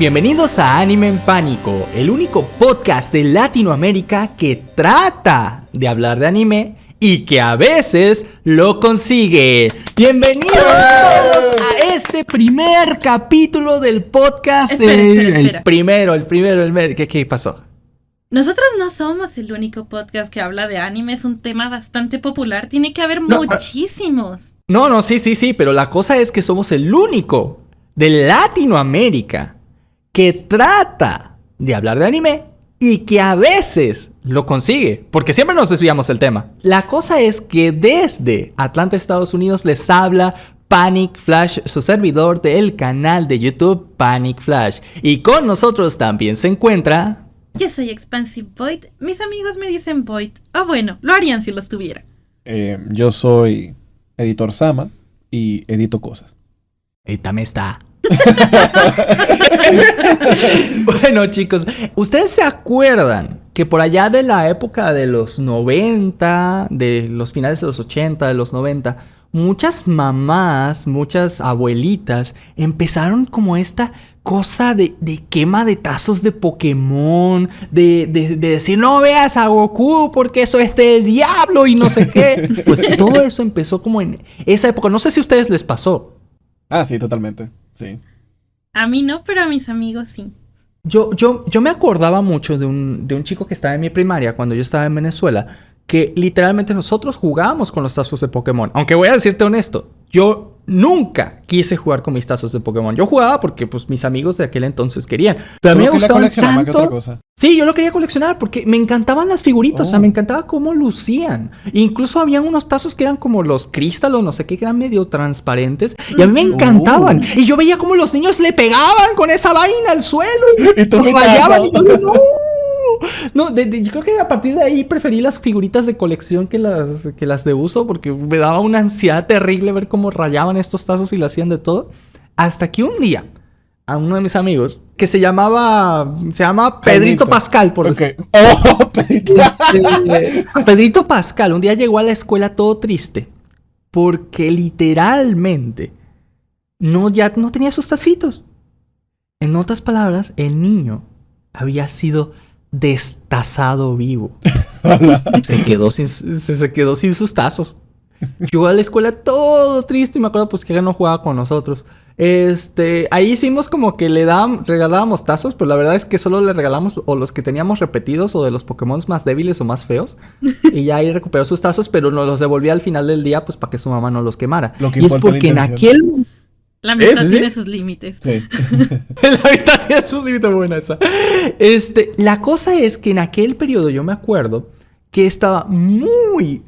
Bienvenidos a Anime en Pánico, el único podcast de Latinoamérica que trata de hablar de anime y que a veces lo consigue. Bienvenidos todos a este primer capítulo del podcast. Espera. El primero. ¿Qué pasó? Nosotros no somos el único podcast que habla de anime, es un tema bastante popular, tiene que haber muchísimos. Sí, pero la cosa es que somos el único de Latinoamérica que trata de hablar de anime y que a veces lo consigue, porque siempre nos desviamos del tema. La cosa es que desde Atlanta, Estados Unidos, les habla Panic Flash, su servidor del canal de YouTube Panic Flash. Y con nosotros también se encuentra... Yo soy Expansive Void, mis amigos me dicen Void, o bueno, lo harían si los tuviera. Yo soy Editor Sama y edito cosas. También está... Bueno, chicos, ¿ustedes se acuerdan que por allá de la época de los 90, de los finales de los 80, de los 90, muchas mamás, muchas abuelitas empezaron como esta cosa de quema de tazos de Pokémon, de decir no veas a Goku porque eso es de diablo y no sé qué? Pues todo eso empezó como en esa época. No sé si a ustedes les pasó. Ah, sí, totalmente. Sí. A mí no, pero a mis amigos sí. Yo me acordaba mucho de un chico que estaba en mi primaria cuando yo estaba en Venezuela, que literalmente nosotros jugábamos con los tazos de Pokémon. Aunque voy a decirte honesto, yo nunca quise jugar con mis tazos de Pokémon. Yo jugaba porque pues mis amigos de aquel entonces querían. Pero a mí me gustaban tanto... más que otra cosa. Sí, yo lo quería coleccionar porque me encantaban las figuritas, o sea, me encantaba cómo lucían. Incluso habían unos tazos que eran como los Crystal o no sé qué, que eran medio transparentes y a mí me encantaban. Y yo veía cómo los niños le pegaban con esa vaina al suelo y rayaban y yo no. No, yo creo que a partir de ahí preferí las figuritas de colección que las de uso, porque me daba una ansiedad terrible ver cómo rayaban estos tazos y le hacían de todo. Hasta que un día, a uno de mis amigos, que se llama Pedrito Pascal, por decir. Pedrito Pascal, un día llegó a la escuela todo triste, porque literalmente ya no tenía sus tacitos. En otras palabras, el niño había sido destazado vivo. se quedó sin sus tazos. Llegó a la escuela todo triste y me acuerdo pues que él no jugaba con nosotros. Ahí hicimos como que regalábamos tazos, pero la verdad es que solo le regalamos o los que teníamos repetidos o de los Pokémon más débiles o más feos. Y ya ahí recuperó sus tazos, pero nos los devolvía al final del día pues para que su mamá no los quemara. Y es porque en aquel... La amistad tiene sus límites. Sí. La amistad tiene sus límites, buena esa. La cosa es que en aquel periodo yo me acuerdo que estaba muy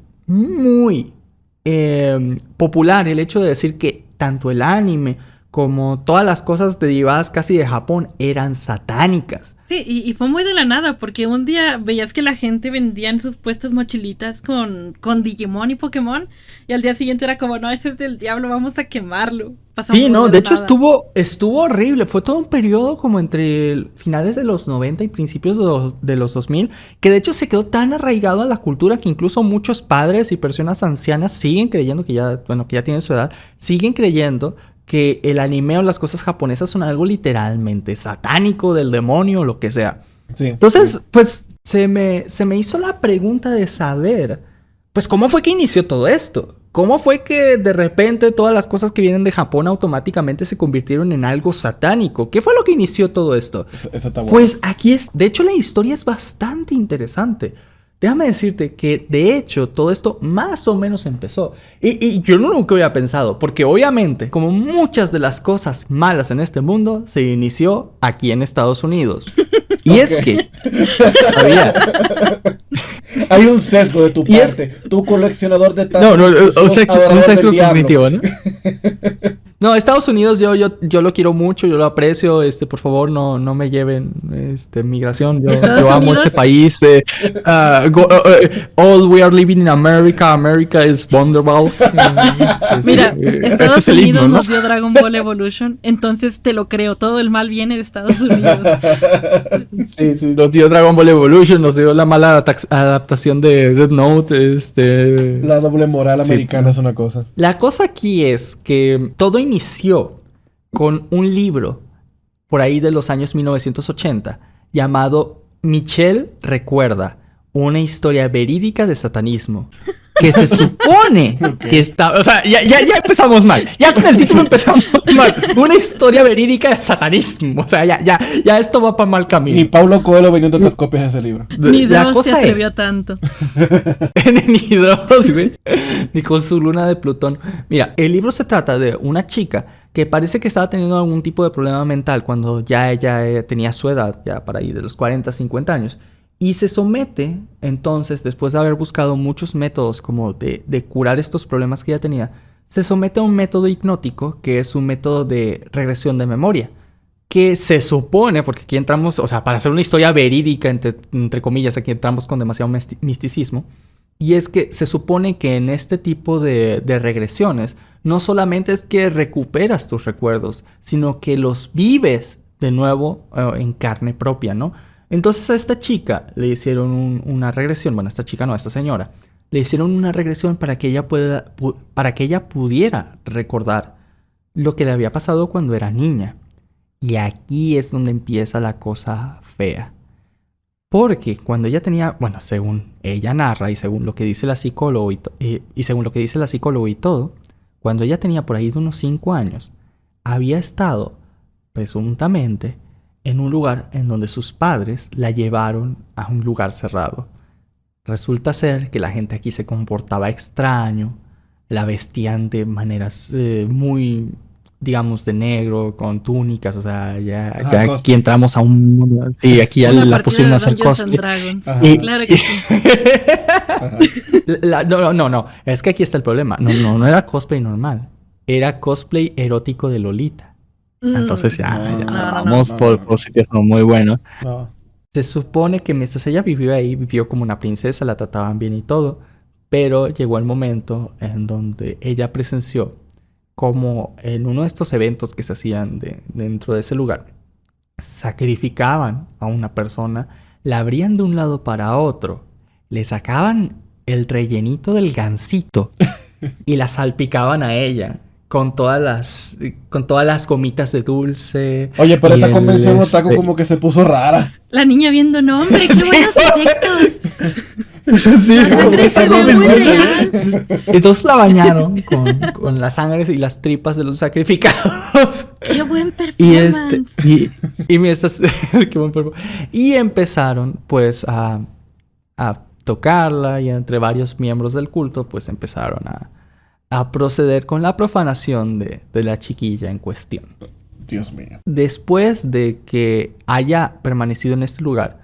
popular el hecho de decir que tanto el anime como todas las cosas derivadas casi de Japón eran satánicas. Sí, y fue muy de la nada, porque un día veías que la gente vendía en sus puestos mochilitas con Digimon y Pokémon, y al día siguiente era como, no, ese es del diablo, vamos a quemarlo. Sí, no, de hecho estuvo horrible. Fue todo un periodo como entre finales de los 90 y principios de los 2000, que de hecho se quedó tan arraigado a la cultura que incluso muchos padres y personas ancianas siguen creyendo que ya tienen su edad, siguen creyendo que el anime o las cosas japonesas son algo literalmente satánico, del demonio, lo que sea. Sí, entonces, pues, se me hizo la pregunta de saber, pues, ¿cómo fue que inició todo esto? ¿Cómo fue que de repente todas las cosas que vienen de Japón automáticamente se convirtieron en algo satánico? ¿Qué fue lo que inició todo esto? Eso está bueno. Pues aquí es... De hecho, la historia es bastante interesante. Déjame decirte que, de hecho, todo esto más o menos empezó. Y yo nunca había pensado, porque obviamente, como muchas de las cosas malas en este mundo, se inició aquí en Estados Unidos. Y es que... Hay un sesgo de tu parte. Tu coleccionador de tazos. Un sesgo cognitivo, ¿no? No, Estados Unidos yo lo quiero mucho, yo lo aprecio, por favor no me lleven migración, yo amo este país. All we are living in America, America is wonderful. Mira, Estados es el Unidos himno, ¿no? nos dio Dragon Ball Evolution, entonces te lo creo, todo el mal viene de Estados Unidos. Sí, nos dio Dragon Ball Evolution, nos dio la mala adaptación de Death Note, La doble moral americana es una cosa. La cosa aquí es que todo inició con un libro por ahí de los años 1980, llamado Michelle Recuerda, una historia verídica de satanismo. Que se supone que está... O sea, ya empezamos mal. Ya con el título empezamos mal. Una historia verídica de satanismo. O sea, ya esto va para mal camino. Ni Paulo Coelho vendiendo otras copias de ese libro. Ni La Dross se cosa atrevió es- tanto. Ni Dross, güey. Ni con su luna de Plutón. Mira, el libro se trata de una chica que parece que estaba teniendo algún tipo de problema mental cuando ya ella tenía su edad, ya para ahí de los 40, 50 años. Y se somete, entonces, después de haber buscado muchos métodos como de curar estos problemas que ella tenía, se somete a un método hipnótico que es un método de regresión de memoria. Que se supone, porque aquí entramos, o sea, para hacer una historia verídica, entre comillas, aquí entramos con demasiado misticismo. Y es que se supone que en este tipo de regresiones, no solamente es que recuperas tus recuerdos, sino que los vives de nuevo en carne propia, ¿no? Entonces a esta chica le hicieron una regresión, bueno, a esta chica no, a esta señora, le hicieron una regresión para que ella pudiera recordar lo que le había pasado cuando era niña. Y aquí es donde empieza la cosa fea. Porque cuando ella tenía, bueno, según ella narra y según lo que dice la psicóloga y según lo que dice la psicóloga y todo, cuando ella tenía por ahí de unos 5 años, había estado presuntamente en un lugar en donde sus padres la llevaron a un lugar cerrado. Resulta ser que la gente aquí se comportaba extraño, la vestían de maneras muy, digamos, de negro, con túnicas, o sea, ya Cosplay. aquí entramos a un... Sí, aquí ya Una la partida pusieron de a hacer Dungeons and cosplay. Dragons. Ajá. Claro que sí. Ajá. No, es que aquí está el problema. No era cosplay normal. Era cosplay erótico de Lolita. Entonces ya No, vamos no, por no. sitios no muy buenos. No. Se supone que mientras ella vivió ahí, vivió como una princesa, la trataban bien y todo, pero llegó el momento en donde ella presenció como en uno de estos eventos que se hacían dentro de ese lugar, sacrificaban a una persona, la abrían de un lado para otro, le sacaban el rellenito del gansito y la salpicaban a ella. Con todas las gomitas de dulce. Oye, pero y esta convención el, otaku como que se puso rara. La niña viendo, no, hombre, qué Sí, buenos efectos. Sí, La como sangre esta se ve muy convención. real. Entonces la bañaron con la sangre y las tripas de los sacrificados. Qué buen Y performance. qué buen y empezaron pues a tocarla y entre varios miembros del culto pues empezaron a proceder con la profanación de la chiquilla en cuestión. Dios mío. Después de que haya permanecido en este lugar,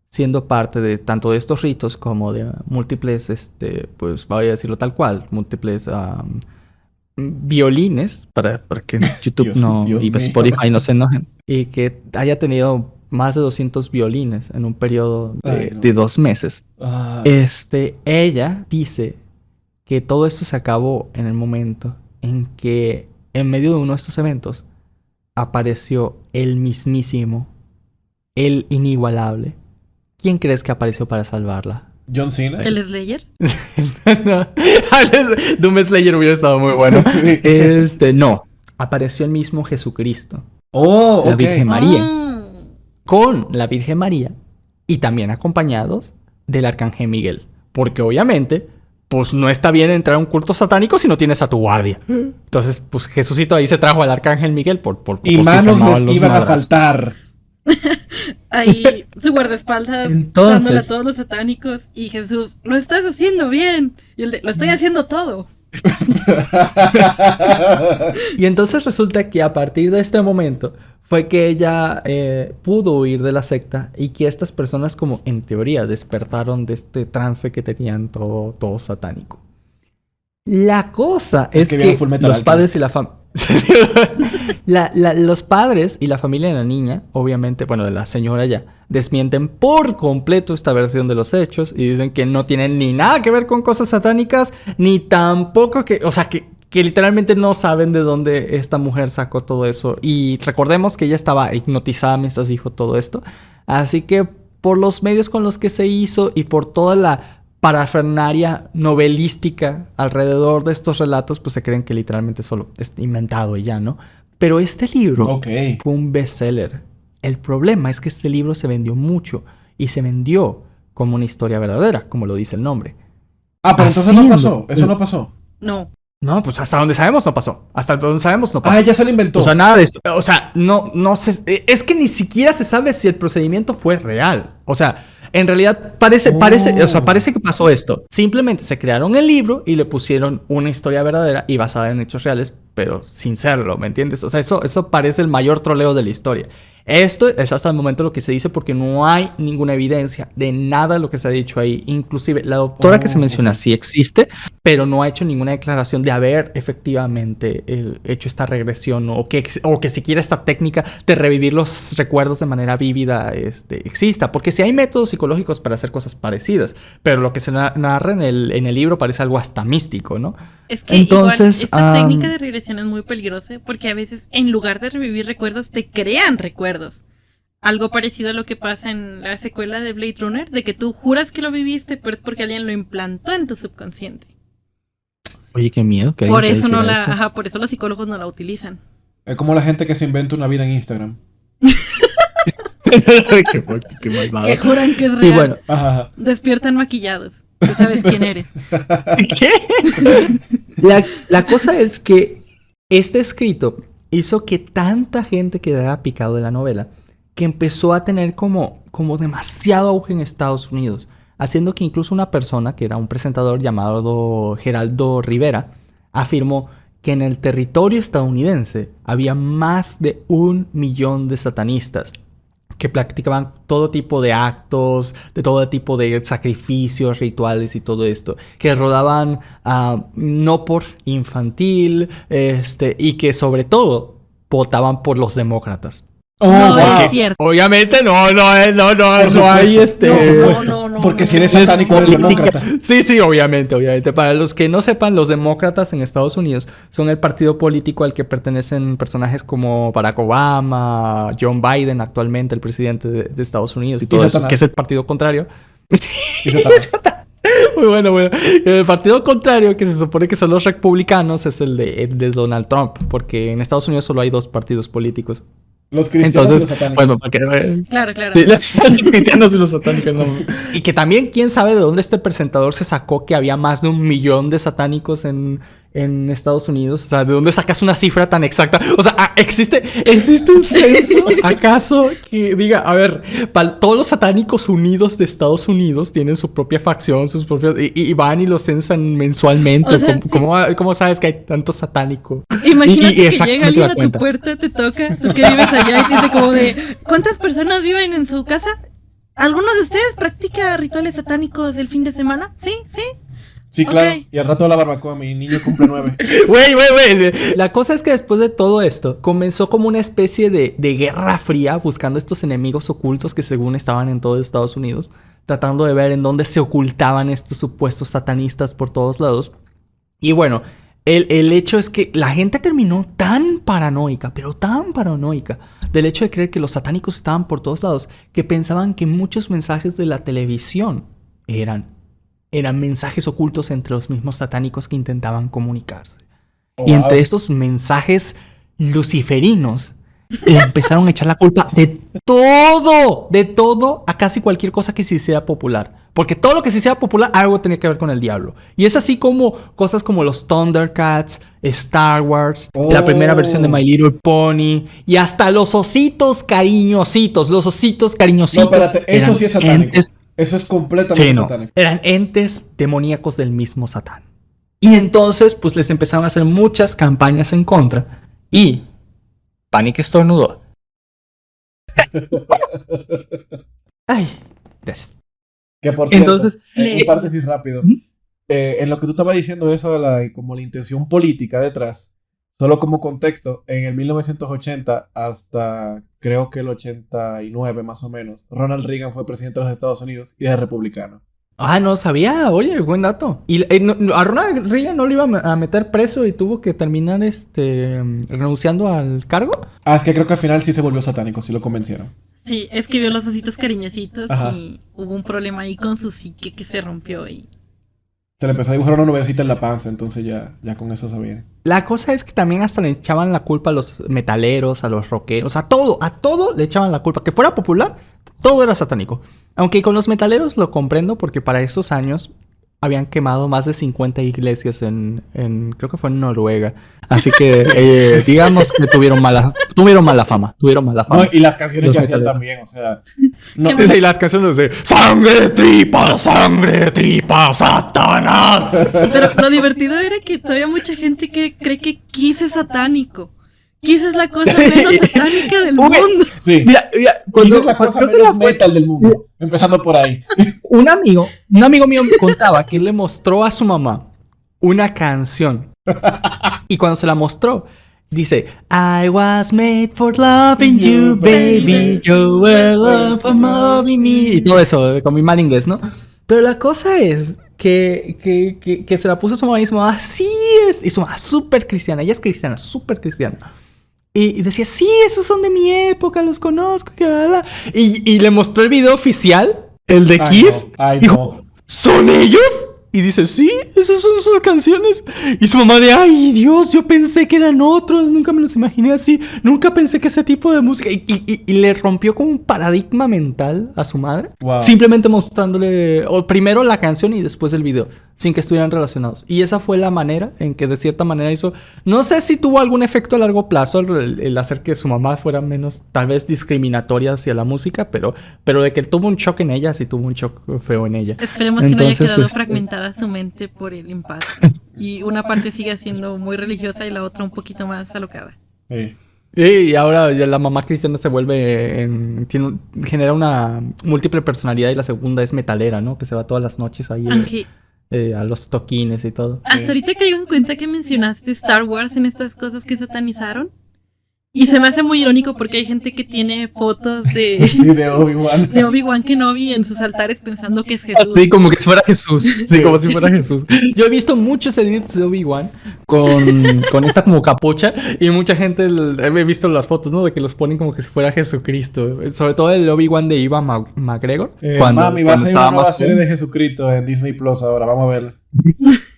siendo parte de tanto de estos ritos como de múltiples, pues voy a decirlo tal cual, múltiples violines, para que YouTube Dios y mío. Spotify no se enojen, y que haya tenido más de 200 violines en un periodo Ay, no. de 2 meses. Ah, Ella dice que todo esto se acabó en el momento en que en medio de uno de estos eventos apareció el mismísimo, el inigualable. ¿Quién crees que apareció para salvarla? John Cena. ¿El Slayer? No. Doom Slayer hubiera estado muy bueno. No, apareció el mismo Jesucristo, Oh, la ok. Virgen María, Ah. con la Virgen María y también acompañados del Arcángel Miguel. Porque obviamente, pues no está bien entrar a un culto satánico si no tienes a tu guardia. Entonces, pues Jesucito ahí se trajo al Arcángel Miguel por Y por si se manos armaban les los iban a madrazos. faltar. Ahí su guardaespaldas Entonces- dándole a todos los satánicos y Jesús, lo estás haciendo bien. Y el de, lo estoy haciendo todo. Y entonces resulta que a partir de este momento fue que ella pudo huir de la secta y que estas personas como en teoría despertaron de este trance que tenían todo satánico. La cosa es que vieron que Fullmetal los Alchemist. padres y la familia... los padres y la familia de la niña, obviamente, bueno, de la señora ya, desmienten por completo esta versión de los hechos y dicen que no tienen ni nada que ver con cosas satánicas, ni tampoco que... O sea, que literalmente no saben de dónde esta mujer sacó todo eso. Y recordemos que ella estaba hipnotizada mientras dijo todo esto. Así que por los medios con los que se hizo y por toda la parafernaria novelística alrededor de estos relatos, pues se creen que literalmente solo es inventado y ya, ¿no? Pero este libro Ok. fue un bestseller. El problema es que este libro se vendió mucho y se vendió como una historia verdadera, como lo dice el nombre. Ah, pero entonces no Haciendo- pasó. Eso no pasó. No. No, pues hasta donde sabemos no pasó. Hasta donde sabemos no pasó. Ah, ya se lo inventó. O sea, nada de esto. O sea, no se... Es que ni siquiera se sabe si el procedimiento fue real. O sea, en realidad parece que pasó esto. Simplemente se crearon el libro y le pusieron una historia verdadera y basada en hechos reales, pero sin serlo, ¿me entiendes? O sea, eso parece el mayor troleo de la historia. Esto es hasta el momento lo que se dice porque no hay ninguna evidencia de nada de lo que se ha dicho ahí. Inclusive la doctora que se menciona sí existe, pero no ha hecho ninguna declaración de haber efectivamente hecho esta regresión o que siquiera esta técnica de revivir los recuerdos de manera vívida exista. Porque sí hay métodos psicológicos para hacer cosas parecidas, pero lo que se narra en el libro parece algo hasta místico, ¿no? Es que Entonces, igual esta técnica de regresión es muy peligrosa porque a veces en lugar de revivir recuerdos te crean recuerdos. Algo parecido a lo que pasa en la secuela de Blade Runner, de que tú juras que lo viviste, pero es porque alguien lo implantó en tu subconsciente. Oye, qué miedo. Que Por alguien te eso hiciera esto. por eso los psicólogos no la utilizan. Es como la gente que se inventa una vida en Instagram. Qué malvado. Que juran que es Y real. bueno, Ajá. Despiertan maquillados. Tú sabes quién eres. ¿qué? La cosa es que este escrito hizo que tanta gente quedara picado de la novela que empezó a tener como demasiado auge en Estados Unidos, haciendo que incluso una persona que era un presentador llamado Geraldo Rivera afirmó que en el territorio estadounidense había más de 1 millón de satanistas que practicaban todo tipo de actos, de todo tipo de sacrificios, rituales y todo esto, que rodaban no por infantil, y que sobre todo votaban por los demócratas. Oh, No, wow. es cierto. Obviamente no hay No, Porque si eres es satánico eres política. demócrata. Sí, obviamente. Para los que no sepan, los demócratas en Estados Unidos son el partido político al que pertenecen personajes como Barack Obama, John Biden, actualmente el presidente de Estados Unidos y todo eso, Satanás. que es el partido contrario. Y Satanás. Muy bueno. El partido contrario, que se supone que son los republicanos, es el de Donald Trump, porque en Estados Unidos solo hay 2 partidos políticos. Los cristianos y los Entonces, satánicos. bueno, para que... Claro. Sí, los cristianos y los satánicos, no. Y que también, quién sabe de dónde este presentador se sacó que había más de 1 millón de satánicos en Estados Unidos. O sea, ¿de dónde sacas una cifra tan exacta? O sea, ¿existe un censo acaso que diga, a ver, todos los satánicos unidos de Estados Unidos tienen su propia facción, sus propios... Y van y los censan mensualmente? O sea, ¿Cómo sabes que hay tanto satánico? Imagínate que exactamente llega alguien la a tu cuenta. puerta, te toca, tú que vives allá y te dice como de ¿cuántas personas viven en su casa? ¿Alguno de ustedes practica rituales satánicos el fin de semana? ¿Sí? Sí, claro. Ok. Y al rato de la barbacoa, mi niño cumple 9. Güey. La cosa es que después de todo esto, comenzó como una especie de guerra fría buscando estos enemigos ocultos que según estaban en todo Estados Unidos, tratando de ver en dónde se ocultaban estos supuestos satanistas por todos lados. Y bueno, el hecho es que la gente terminó tan paranoica, pero tan paranoica, del hecho de creer que los satánicos estaban por todos lados, que pensaban que muchos mensajes de la televisión eran mensajes ocultos entre los mismos satánicos que intentaban comunicarse. Oh, Y entre wow. estos mensajes luciferinos le empezaron a echar la culpa de todo, a casi cualquier cosa que se hiciera popular. Porque todo lo que se hiciera popular, algo tenía que ver con el diablo. Y es así como cosas como los Thundercats, Star Wars, la primera versión de My Little Pony, y hasta los ositos cariñositos. Los ositos cariñositos. No, espérate, eso eran sí es satánico. entes... Eso es completamente Sí, no. satánico. Eran entes demoníacos del mismo Satán. Y entonces, pues les empezaron a hacer muchas campañas en contra. Y Panic estornudó. Ay, gracias. Que por cierto, Entonces, Les- un paréntesis rápido. Ujú. En lo que tú estabas diciendo eso de como la intención política detrás, solo como contexto, en el 1980 hasta creo que el 89 más o menos, Ronald Reagan fue presidente de los Estados Unidos y es republicano. no sabía. Oye, buen dato. Y a Ronald Reagan no lo iba a meter preso y tuvo que terminar renunciando al cargo. Ah, es que creo que al final sí se volvió satánico, sí lo convencieron. Sí, es que vio los ositos cariñositos Ajá. y hubo un problema ahí con su psique que se rompió y Se le empezó a dibujar una nubecita en la panza, entonces ya con eso sabía. La cosa es que también hasta le echaban la culpa a los metaleros, a los rockeros, a todo le echaban la culpa. Que fuera popular, todo era satánico. Aunque con los metaleros lo comprendo porque para esos años habían quemado más de 50 iglesias creo que fue en Noruega. Así que digamos que tuvieron mala fama. No, y las canciones Los que hacían metaleros. también, o sea... No, Sí, las canciones de sangre, tripa, Satanás. Pero lo divertido era que todavía mucha gente que cree que Kiss es satánico. Kiss es la cosa menos satánica del mundo. sí. Mira, Cuando es la cosa creo que menos fue- metal del mundo. Empezando por ahí. un amigo mío me contaba que él le mostró a su mamá una canción. Y cuando se la mostró, dice, I was made for loving you, baby. You were love for loving me. Y todo eso, con mi mal inglés, ¿no? Pero la cosa es que se la puso a su mamá y su mamá, así es. Y su mamá, súper cristiana. Ella es cristiana, súper cristiana. Y decía, sí, esos son de mi época, los conozco, que bla, bla. Y le mostró el video oficial, el de Kiss. Ay, Dijo, no. ¿son ellos? Y dice, sí, esas son sus canciones. Y su mamá de, ay, Dios, yo pensé que eran otros, nunca me los imaginé así, nunca pensé que ese tipo de música... Y le rompió como un paradigma mental a su madre, Wow. simplemente mostrándole, o primero la canción y después el video, sin que estuvieran relacionados. Y esa fue la manera en que de cierta manera hizo... No sé si tuvo algún efecto a largo plazo el hacer que su mamá fuera menos, tal vez, discriminatoria hacia la música, pero de que tuvo un shock en ella, sí tuvo un shock feo en ella. Esperemos que no haya Entonces, quedado fragmentada su mente por el impacto. Y una parte siga siendo muy religiosa y la otra un poquito más alocada. Sí. Y ahora ya la mamá cristiana se vuelve genera una múltiple personalidad y la segunda es metalera, ¿no? Que se va todas las noches ahí Aunque a los toquines y todo. hasta ahorita caigo en cuenta que mencionaste Star Wars en estas cosas que satanizaron. Y se me hace muy irónico porque hay gente que tiene fotos de Sí, de Obi-Wan. Obi-Wan Kenobi en sus altares pensando que es Jesús. Sí, como que si fuera Jesús. Sí, como si fuera Jesús. Yo he visto muchos edits de Obi-Wan con esta como capucha y mucha gente he visto las fotos, ¿no? De que los ponen como que si fuera Jesucristo. Sobre todo el Obi-Wan de Ewan McGregor. Mami, va a ser una nueva más serie joven. de Jesucristo en Disney Plus ahora, vamos a verla.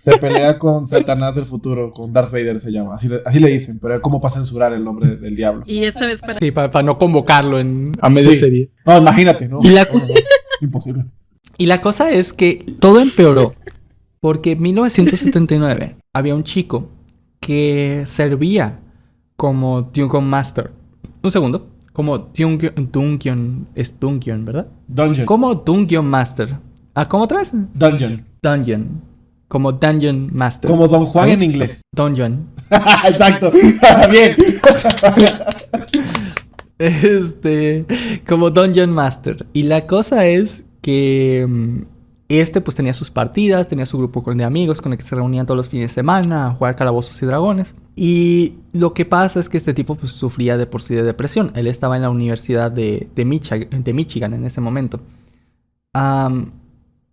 Se pelea con Satanás del futuro, con Darth Vader se llama, así le dicen, pero es como para censurar el nombre del diablo. Y esta vez para... Sí, para no convocarlo a media Sí. serie. No, imagínate, ¿no? Y la No, cosa- no, imposible. Y la cosa es que todo empeoró porque en 1979 había un chico que servía como Dungeon Master. Un segundo. Como Dungeon... Es Dungeon, ¿verdad? Dungeon. Como Dungeon Master. Ah, ¿cómo otra vez? Dungeon. Dungeon. Como Dungeon Master. Como Don Juan en inglés. Dungeon. Exacto. Bien. Como Dungeon Master. Y la cosa es que pues tenía sus partidas, tenía su grupo de amigos con el que se reunían todos los fines de semana a jugar calabozos y dragones. Y lo que pasa es que este tipo pues sufría de por sí de depresión. Él estaba en la universidad de Michigan en ese momento.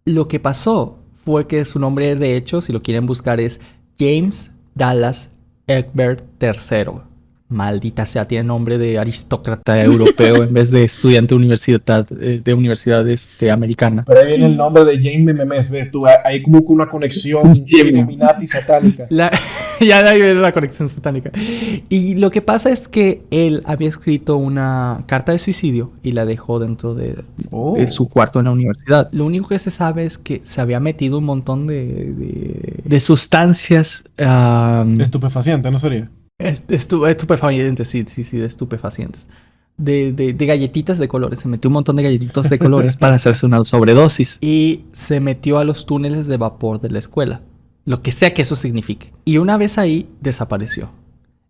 Lo que pasó fue que su nombre de hecho, si lo quieren buscar, es James Dallas Egbert III. Maldita sea, tiene nombre de aristócrata europeo en vez de estudiante de universidad americana. Pero ahí viene el nombre de Jaime Memes, ves tú, hay como que una conexión Illuminati satánica. Ya de ahí viene la conexión satánica. Y lo que pasa es que él había escrito una carta de suicidio y la dejó dentro de su cuarto en la universidad. Lo único que se sabe es que se había metido un montón de sustancias. Estupefaciente, ¿no sería? Estupefacientes, sí, de estupefacientes. De galletitas de colores. Se metió un montón de galletitas de colores para hacerse una sobredosis. Y se metió a los túneles de vapor de la escuela. Lo que sea que eso signifique. Y una vez ahí, desapareció.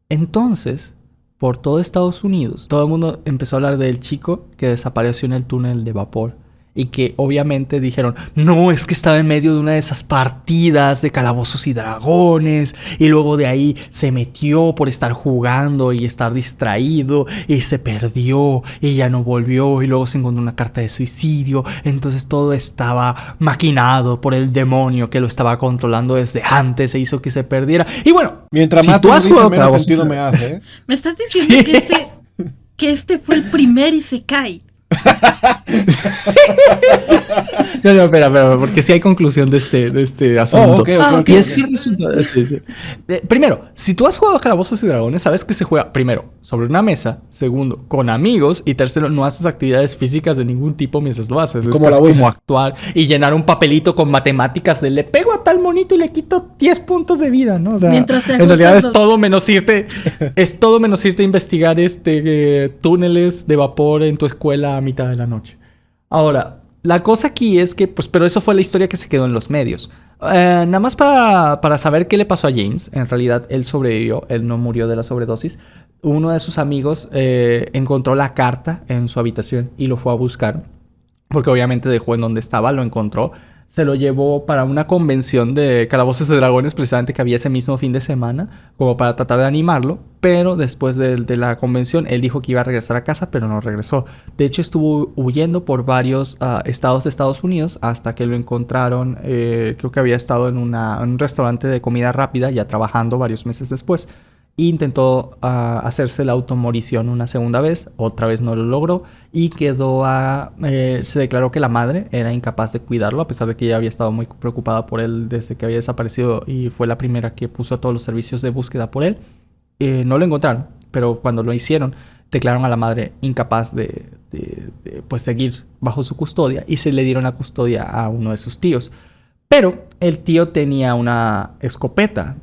Entonces, por todo Estados Unidos, todo el mundo empezó a hablar del chico que desapareció en el túnel de vapor. Y que obviamente dijeron, no, es que estaba en medio de una de esas partidas de calabozos y dragones. Y luego de ahí se metió por estar jugando y estar distraído. Y se perdió y ya no volvió. Y luego se encontró una carta de suicidio. Entonces todo estaba maquinado por el demonio que lo estaba controlando desde antes. Se hizo que se perdiera. Y bueno, mientras si más tú tú has dices, jugado menos calabozos, sentido me hace, ¿eh? Me estás diciendo Sí. que este fue el primer Isekai. No, espera, porque sí hay conclusión de este asunto. Ok. Y es que resulta... Sí. Primero, si tú has jugado Calabozos y Dragones, sabes que se juega, primero, sobre una mesa, segundo, con amigos, y tercero, no haces actividades físicas de ningún tipo mientras lo haces. Como es la casi Ouija. como actuar y llenar un papelito con matemáticas de le pego a tal monito y le quito 10 puntos de vida, ¿no? O sea, Mientras te en realidad ajustas es todo menos irte a investigar túneles de vapor en tu escuela a mitad de la noche. Ahora, la cosa aquí es que, pues, pero eso fue la historia que se quedó en los medios. Nada más para saber qué le pasó a James. En realidad, él sobrevivió, él no murió de la sobredosis. Uno de sus amigos encontró la carta en su habitación y lo fue a buscar. Porque obviamente dejó en donde estaba, lo encontró. Se lo llevó para una convención de Calabozos de Dragones, precisamente que había ese mismo fin de semana, como para tratar de animarlo. Pero después de la convención, él dijo que iba a regresar a casa, pero no regresó. De hecho, estuvo huyendo por varios estados de Estados Unidos hasta que lo encontraron. Creo que había estado en un restaurante de comida rápida, ya trabajando varios meses después. Intentó hacerse la automorición una segunda vez, otra vez no lo logró y se declaró que la madre era incapaz de cuidarlo, a pesar de que ella había estado muy preocupada por él desde que había desaparecido y fue la primera que puso todos los servicios de búsqueda por él. No lo encontraron, pero cuando lo hicieron, declararon a la madre incapaz de pues seguir bajo su custodia y se le dieron la custodia a uno de sus tíos. Pero el tío tenía una escopeta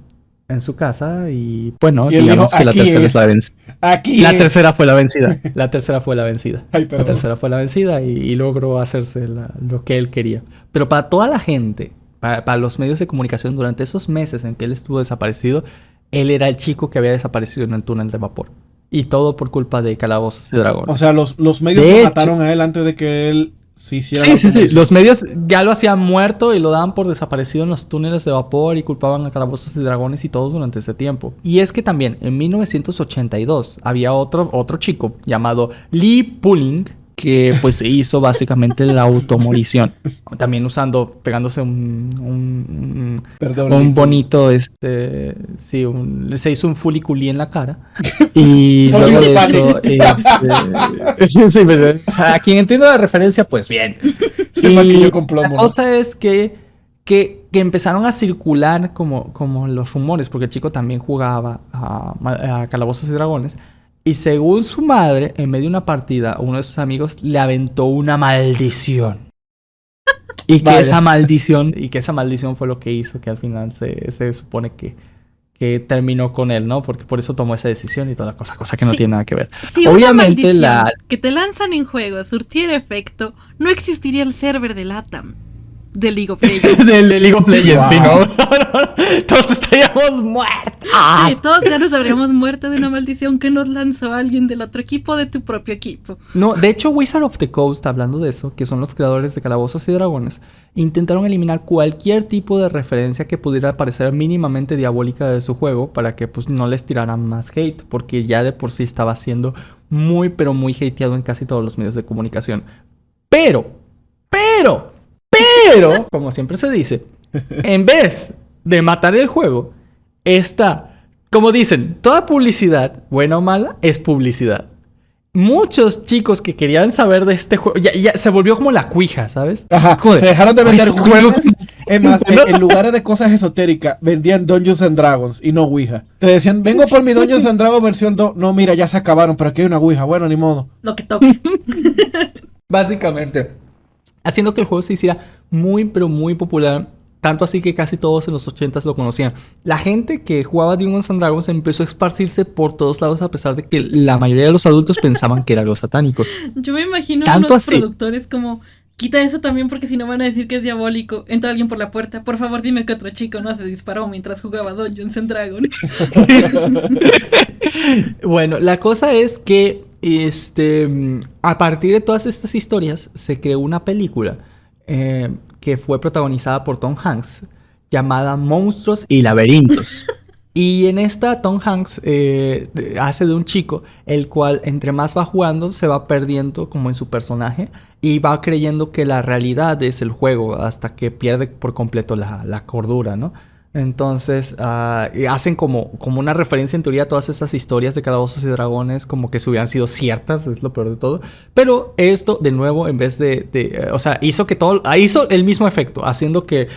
en su casa y bueno, Y él digamos dijo, que la "Aquí tercera es. es la vencida. Aquí La es". tercera fue la vencida. La tercera fue la vencida. Ay, La perdón. tercera fue la vencida y logró hacerse lo que él quería. Pero para toda la gente, para los medios de comunicación, durante esos meses en que él estuvo desaparecido, él era el chico que había desaparecido en el túnel de vapor. Y todo por culpa de Calabozos y Dragones. O sea, los medios De lo hecho- mataron a él antes de que él se hiciera la Sí. automorición. Los medios ya lo hacían muerto y lo daban por desaparecido en los túneles de vapor y culpaban a Calabozos y Dragones y todo durante ese tiempo. Y es que también en 1982 había otro chico llamado Lee Pulling que pues se hizo básicamente la automorición. También pegándose Perdón, un Lee. bonito, se hizo un fuliculí en la cara. Y Por luego de Hispanic. eso, sí, a quien entienda la referencia, pues bien. Se maquilló con plomo, la ¿no? cosa es que empezaron a circular como los rumores, porque el chico también jugaba a Calabozos y Dragones. Y según su madre, en medio de una partida, uno de sus amigos le aventó una maldición. Y que Vaya. esa maldición fue lo que hizo que al final se supone que terminó con él, ¿no? Porque por eso tomó esa decisión y toda cosa que no Sí. tiene nada que ver. Si Obviamente una maldición que te lanzan en juego surtiera efecto, no existiría el server de LATAM de League of Legends. Del League of Legends, Wow. sí, ¿no? Todos estaríamos muertos. Sí, todos ya nos habríamos muerto de una maldición que nos lanzó alguien del otro equipo de tu propio equipo. No, de hecho, Wizard of the Coast, hablando de eso, que son los creadores de Calabozos y Dragones, intentaron eliminar cualquier tipo de referencia que pudiera parecer mínimamente diabólica de su juego para que pues no les tiraran más hate, porque ya de por sí estaba siendo muy, pero muy hateado en casi todos los medios de comunicación. Pero, como siempre se dice, en vez de matar el juego, está, como dicen, toda publicidad, buena o mala, es publicidad. Muchos chicos que querían saber de este juego, ya se volvió como la cuija, ¿sabes? Ajá, Joder, se dejaron de vender ese juego- Ouijas. Es más, en lugares de cosas esotéricas, vendían Dungeons and Dragons y no Ouija. Te decían, vengo por mi Dungeons and Dragons versión 2. No, mira, ya se acabaron, pero aquí hay una Ouija. Bueno, ni modo. Lo que toque. Básicamente, haciendo que el juego se hiciera muy, pero muy popular. Tanto así que casi todos en los 80s lo conocían. La gente que jugaba Dungeons and Dragons empezó a esparcirse por todos lados a pesar de que la mayoría de los adultos pensaban que era algo satánico. Yo me imagino a Tanto unos así. productores como, quita eso también porque si no van a decir que es diabólico. Entra alguien por la puerta, por favor dime que otro chico no se disparó mientras jugaba Dungeons and Dragons. Bueno, la cosa es que a partir de todas estas historias se creó una película que fue protagonizada por Tom Hanks llamada Monstruos y Laberintos. Y en esta Tom Hanks hace de un chico el cual entre más va jugando se va perdiendo como en su personaje y va creyendo que la realidad es el juego hasta que pierde por completo la cordura, ¿no? Entonces, y hacen como una referencia en teoría a todas esas historias de Calabozos y Dragones, como que si hubieran sido ciertas, es lo peor de todo. Pero esto, de nuevo, en vez o sea, hizo el mismo efecto, haciendo que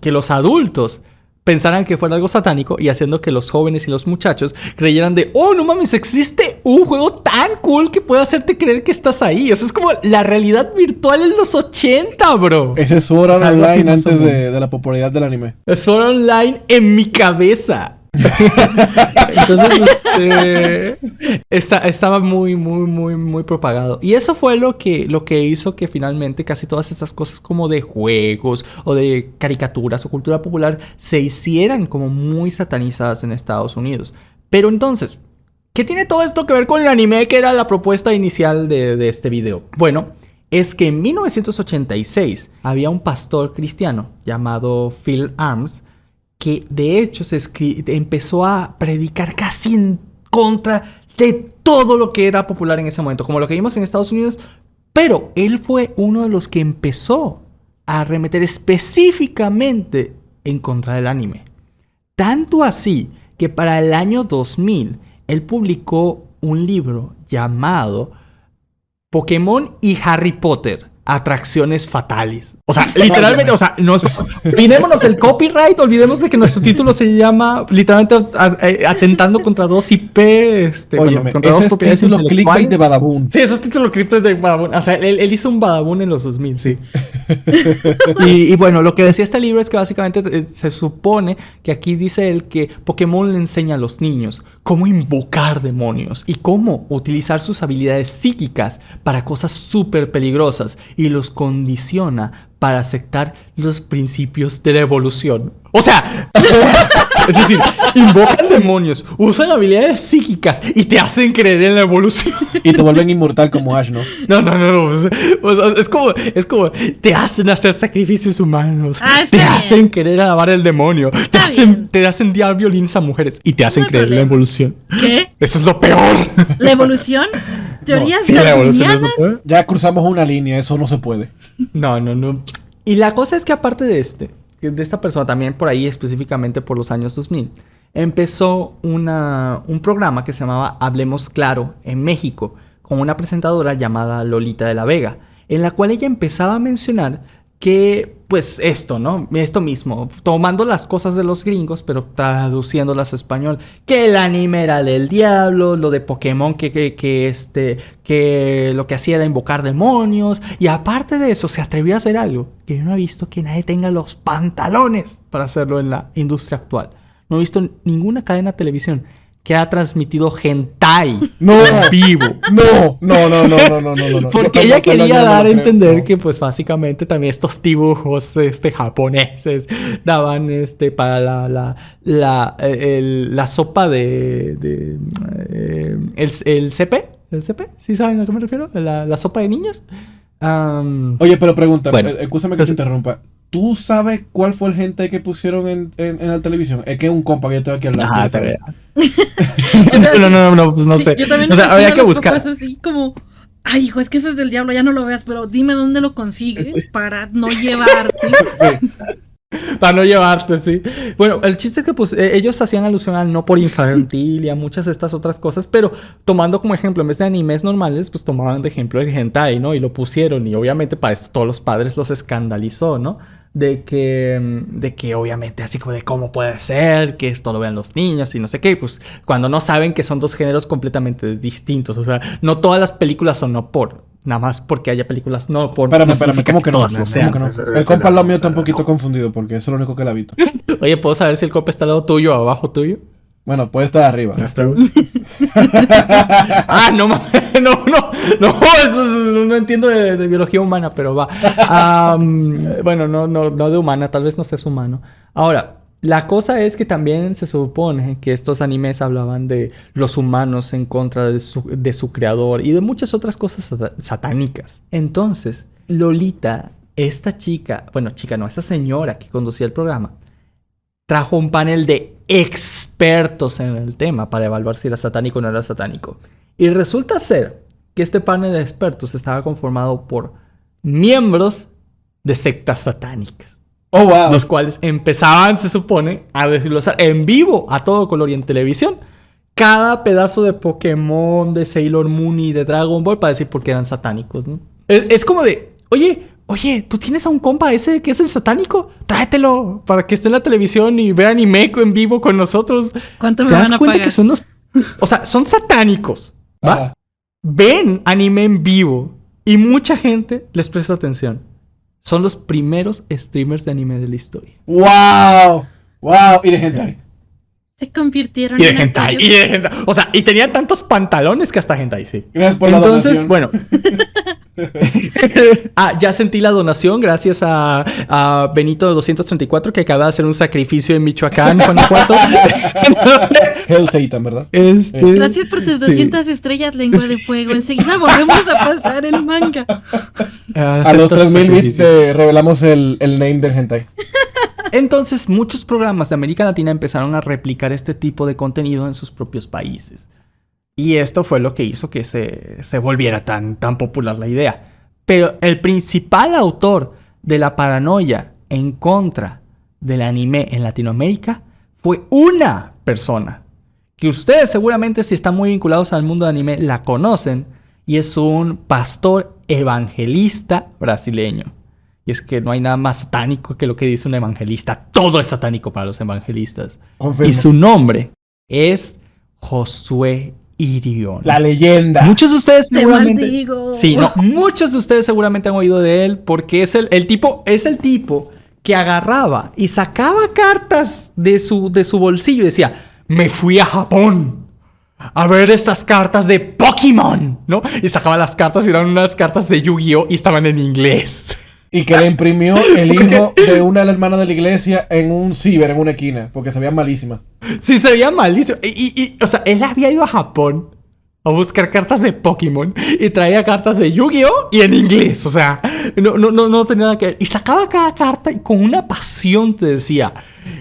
que los adultos pensaran que fuera algo satánico y haciendo que los jóvenes y los muchachos creyeran oh, no mames, existe un juego tan cool que puede hacerte creer que estás ahí. O sea, es como la realidad virtual en los 80, bro. Ese es Sword Art Online antes de la popularidad del anime. Sword Art Online en mi cabeza. Entonces, estaba muy, muy, muy, muy propagado. Y eso fue lo que hizo que finalmente casi todas estas cosas como de juegos o de caricaturas o cultura popular se hicieran como muy satanizadas en Estados Unidos. Pero entonces, ¿qué tiene todo esto que ver con el anime, que era la propuesta inicial de este video? Bueno, es que en 1986 había un pastor cristiano llamado Phil Arms que de hecho empezó a predicar casi en contra de todo lo que era popular en ese momento, como lo que vimos en Estados Unidos, pero él fue uno de los que empezó a arremeter específicamente en contra del anime. Tanto así que para el año 2000 él publicó un libro llamado Pokémon y Harry Potter, atracciones fatales. O sea, literalmente, o sea, olvidémonos del copyright, olvidemos de que nuestro título se llama literalmente atentando contra dos IP, contra dos propiedades título clickbait de Badabun. Sí, esos títulos clickbait de Badabun. O sea, él hizo un Badabun en los 2000, sí. y bueno, lo que decía este libro es que básicamente se supone que aquí dice él que Pokémon le enseña a los niños cómo invocar demonios y cómo utilizar sus habilidades psíquicas para cosas súper peligrosas y los condiciona para aceptar los principios de la evolución. O sea, es decir, invocan demonios, usan habilidades psíquicas y te hacen creer en la evolución. Y te vuelven inmortal como Ash, ¿no? No. Es como te hacen hacer sacrificios humanos. Te bien. hacen querer alabar el demonio. Te hacen dar violines a mujeres y te hacen creer en la evolución. ¿Qué? Eso es lo peor. ¿La evolución? ¿Teorías darwinianas? Ya cruzamos una línea, eso no se puede. No. Y la cosa es que aparte de esta persona, también por ahí específicamente por los años 2000, empezó un programa que se llamaba Hablemos Claro en México, con una presentadora llamada Lolita de la Vega, en la cual ella empezaba a mencionar que, pues esto, ¿no? Esto mismo, tomando las cosas de los gringos, pero traduciéndolas a español. Que el anime era del diablo, lo de Pokémon, que lo que hacía era invocar demonios. Y aparte de eso, se atrevió a hacer algo que yo no he visto que nadie tenga los pantalones para hacerlo en la industria actual. No he visto ninguna cadena de televisión que ha transmitido hentai en vivo. No. Porque ella quería dar a entender que, pues, básicamente también estos dibujos japoneses daban para la sopa el CP. ¿El CP? ¿Sí saben a qué me refiero? La sopa de niños. Oye, pero pregunta, bueno, escúchame que te interrumpa. ¿Tú sabes cuál fue el hentai que pusieron en la televisión? Es que es un compa que yo estoy aquí al lado. No, pues no sé. Yo también habría que buscar. Así como, ay, hijo, es que ese es del diablo, ya no lo veas, pero dime dónde lo consigues para no llevarte. Sí. Para no llevarte, sí. Bueno, el chiste es que pues ellos hacían alusión al no por infantil y a muchas de estas otras cosas, pero tomando como ejemplo, en vez de animes normales, pues tomaban de ejemplo el hentai, ¿no? Y lo pusieron, y obviamente para esto todos los padres los escandalizó, ¿no? De que obviamente así como de cómo puede ser que esto lo vean los niños y no sé qué, pues cuando no saben que son dos géneros completamente distintos. O sea, no todas las películas son no por, nada más porque haya películas no por. Espérame, ¿cómo que no? Todas lo sean. ¿Cómo que no? El compa al lado mío está un poquito confundido porque eso es lo único que él ha visto. Oye, ¿puedo saber si el compa está al lado tuyo o abajo tuyo? Bueno, puede estar arriba. No, eso no entiendo de biología humana, pero va. Bueno, no de humana, tal vez no seas humano. Ahora, la cosa es que también se supone que estos animes hablaban de los humanos en contra de su creador y de muchas otras cosas satánicas. Entonces, Lolita, esta esa señora que conducía el programa, trajo un panel de expertos en el tema para evaluar si era satánico o no era satánico. Y resulta ser que este panel de expertos estaba conformado por miembros de sectas satánicas. Oh, wow. Los cuales empezaban, se supone, a desglosar en vivo a todo color y en televisión cada pedazo de Pokémon, de Sailor Moon y de Dragon Ball para decir por qué eran satánicos, ¿no? Es como de, oye, ¿tú tienes a un compa ese que es el satánico? Tráetelo para que esté en la televisión y vea anime en vivo con nosotros. ¿Cuánto me ¿Te das van a cuenta pagar? que son los... O sea, son satánicos, ¿va? Ajá. Ven anime en vivo y mucha gente les presta atención. Son los primeros streamers de anime de la historia. ¡Wow! ¡Wow! Y de hentai. Se convirtieron Y de en hentai, aquellos- y de hentai. O sea, y tenían tantos pantalones que hasta hentai, sí. Gracias por la Entonces, donación. bueno. Ya sentí la donación gracias a Benito 234 que acaba de hacer un sacrificio en Michoacán, Guanajuato. Entonces, Hell Satan, ¿verdad? Gracias por tus Sí. 200 estrellas, lengua de fuego. Enseguida volvemos a pasar el manga. A los 3000 bits revelamos el name del hentai. Entonces, muchos programas de América Latina empezaron a replicar este tipo de contenido en sus propios países. Y esto fue lo que hizo que se volviera tan popular la idea. Pero el principal autor de la paranoia en contra del anime en Latinoamérica fue una persona que ustedes seguramente, si están muy vinculados al mundo del anime, la conocen, y es un pastor evangelista brasileño. Y es que no hay nada más satánico que lo que dice un evangelista. Todo es satánico para los evangelistas. Confirmo. Y su nombre es Josué Irión. La leyenda. Muchos de ustedes Te seguramente... maldigo. Sí, no, muchos de ustedes seguramente han oído de él porque es el tipo que agarraba y sacaba cartas de su bolsillo y decía, me fui a Japón a ver estas cartas de Pokémon, ¿no? Y sacaba las cartas y eran unas cartas de Yu-Gi-Oh! Y estaban en inglés. Y que le imprimió el hijo de una de las hermanas de la iglesia en un ciber, en una esquina, porque se veía malísima. Sí, se veía malísimo. O sea, él había ido a Japón a buscar cartas de Pokémon y traía cartas de Yu-Gi-Oh! Y en inglés. O sea, no tenía nada que ver. Y sacaba cada carta y con una pasión te decía,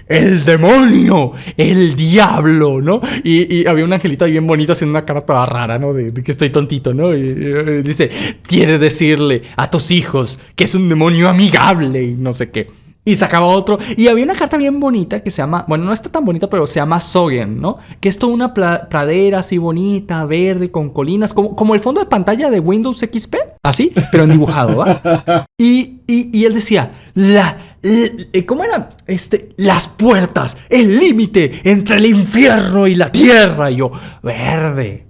el demonio, el diablo, ¿no? Y había un angelito ahí bien bonito haciendo una cara toda rara, ¿no? De que estoy tontito, ¿no? Y dice, quiere decirle a tus hijos que es un demonio amigable y no sé qué. Y sacaba otro. Y había una carta bien bonita que se llama... Bueno, no está tan bonita, pero se llama Sogen, ¿no? Que es toda una pradera así bonita, verde, con colinas. Como el fondo de pantalla de Windows XP. Así, pero en dibujado, ¿va? Y él decía... ¿Cómo era? Las puertas, el límite entre el infierno y la tierra. Y yo, verde.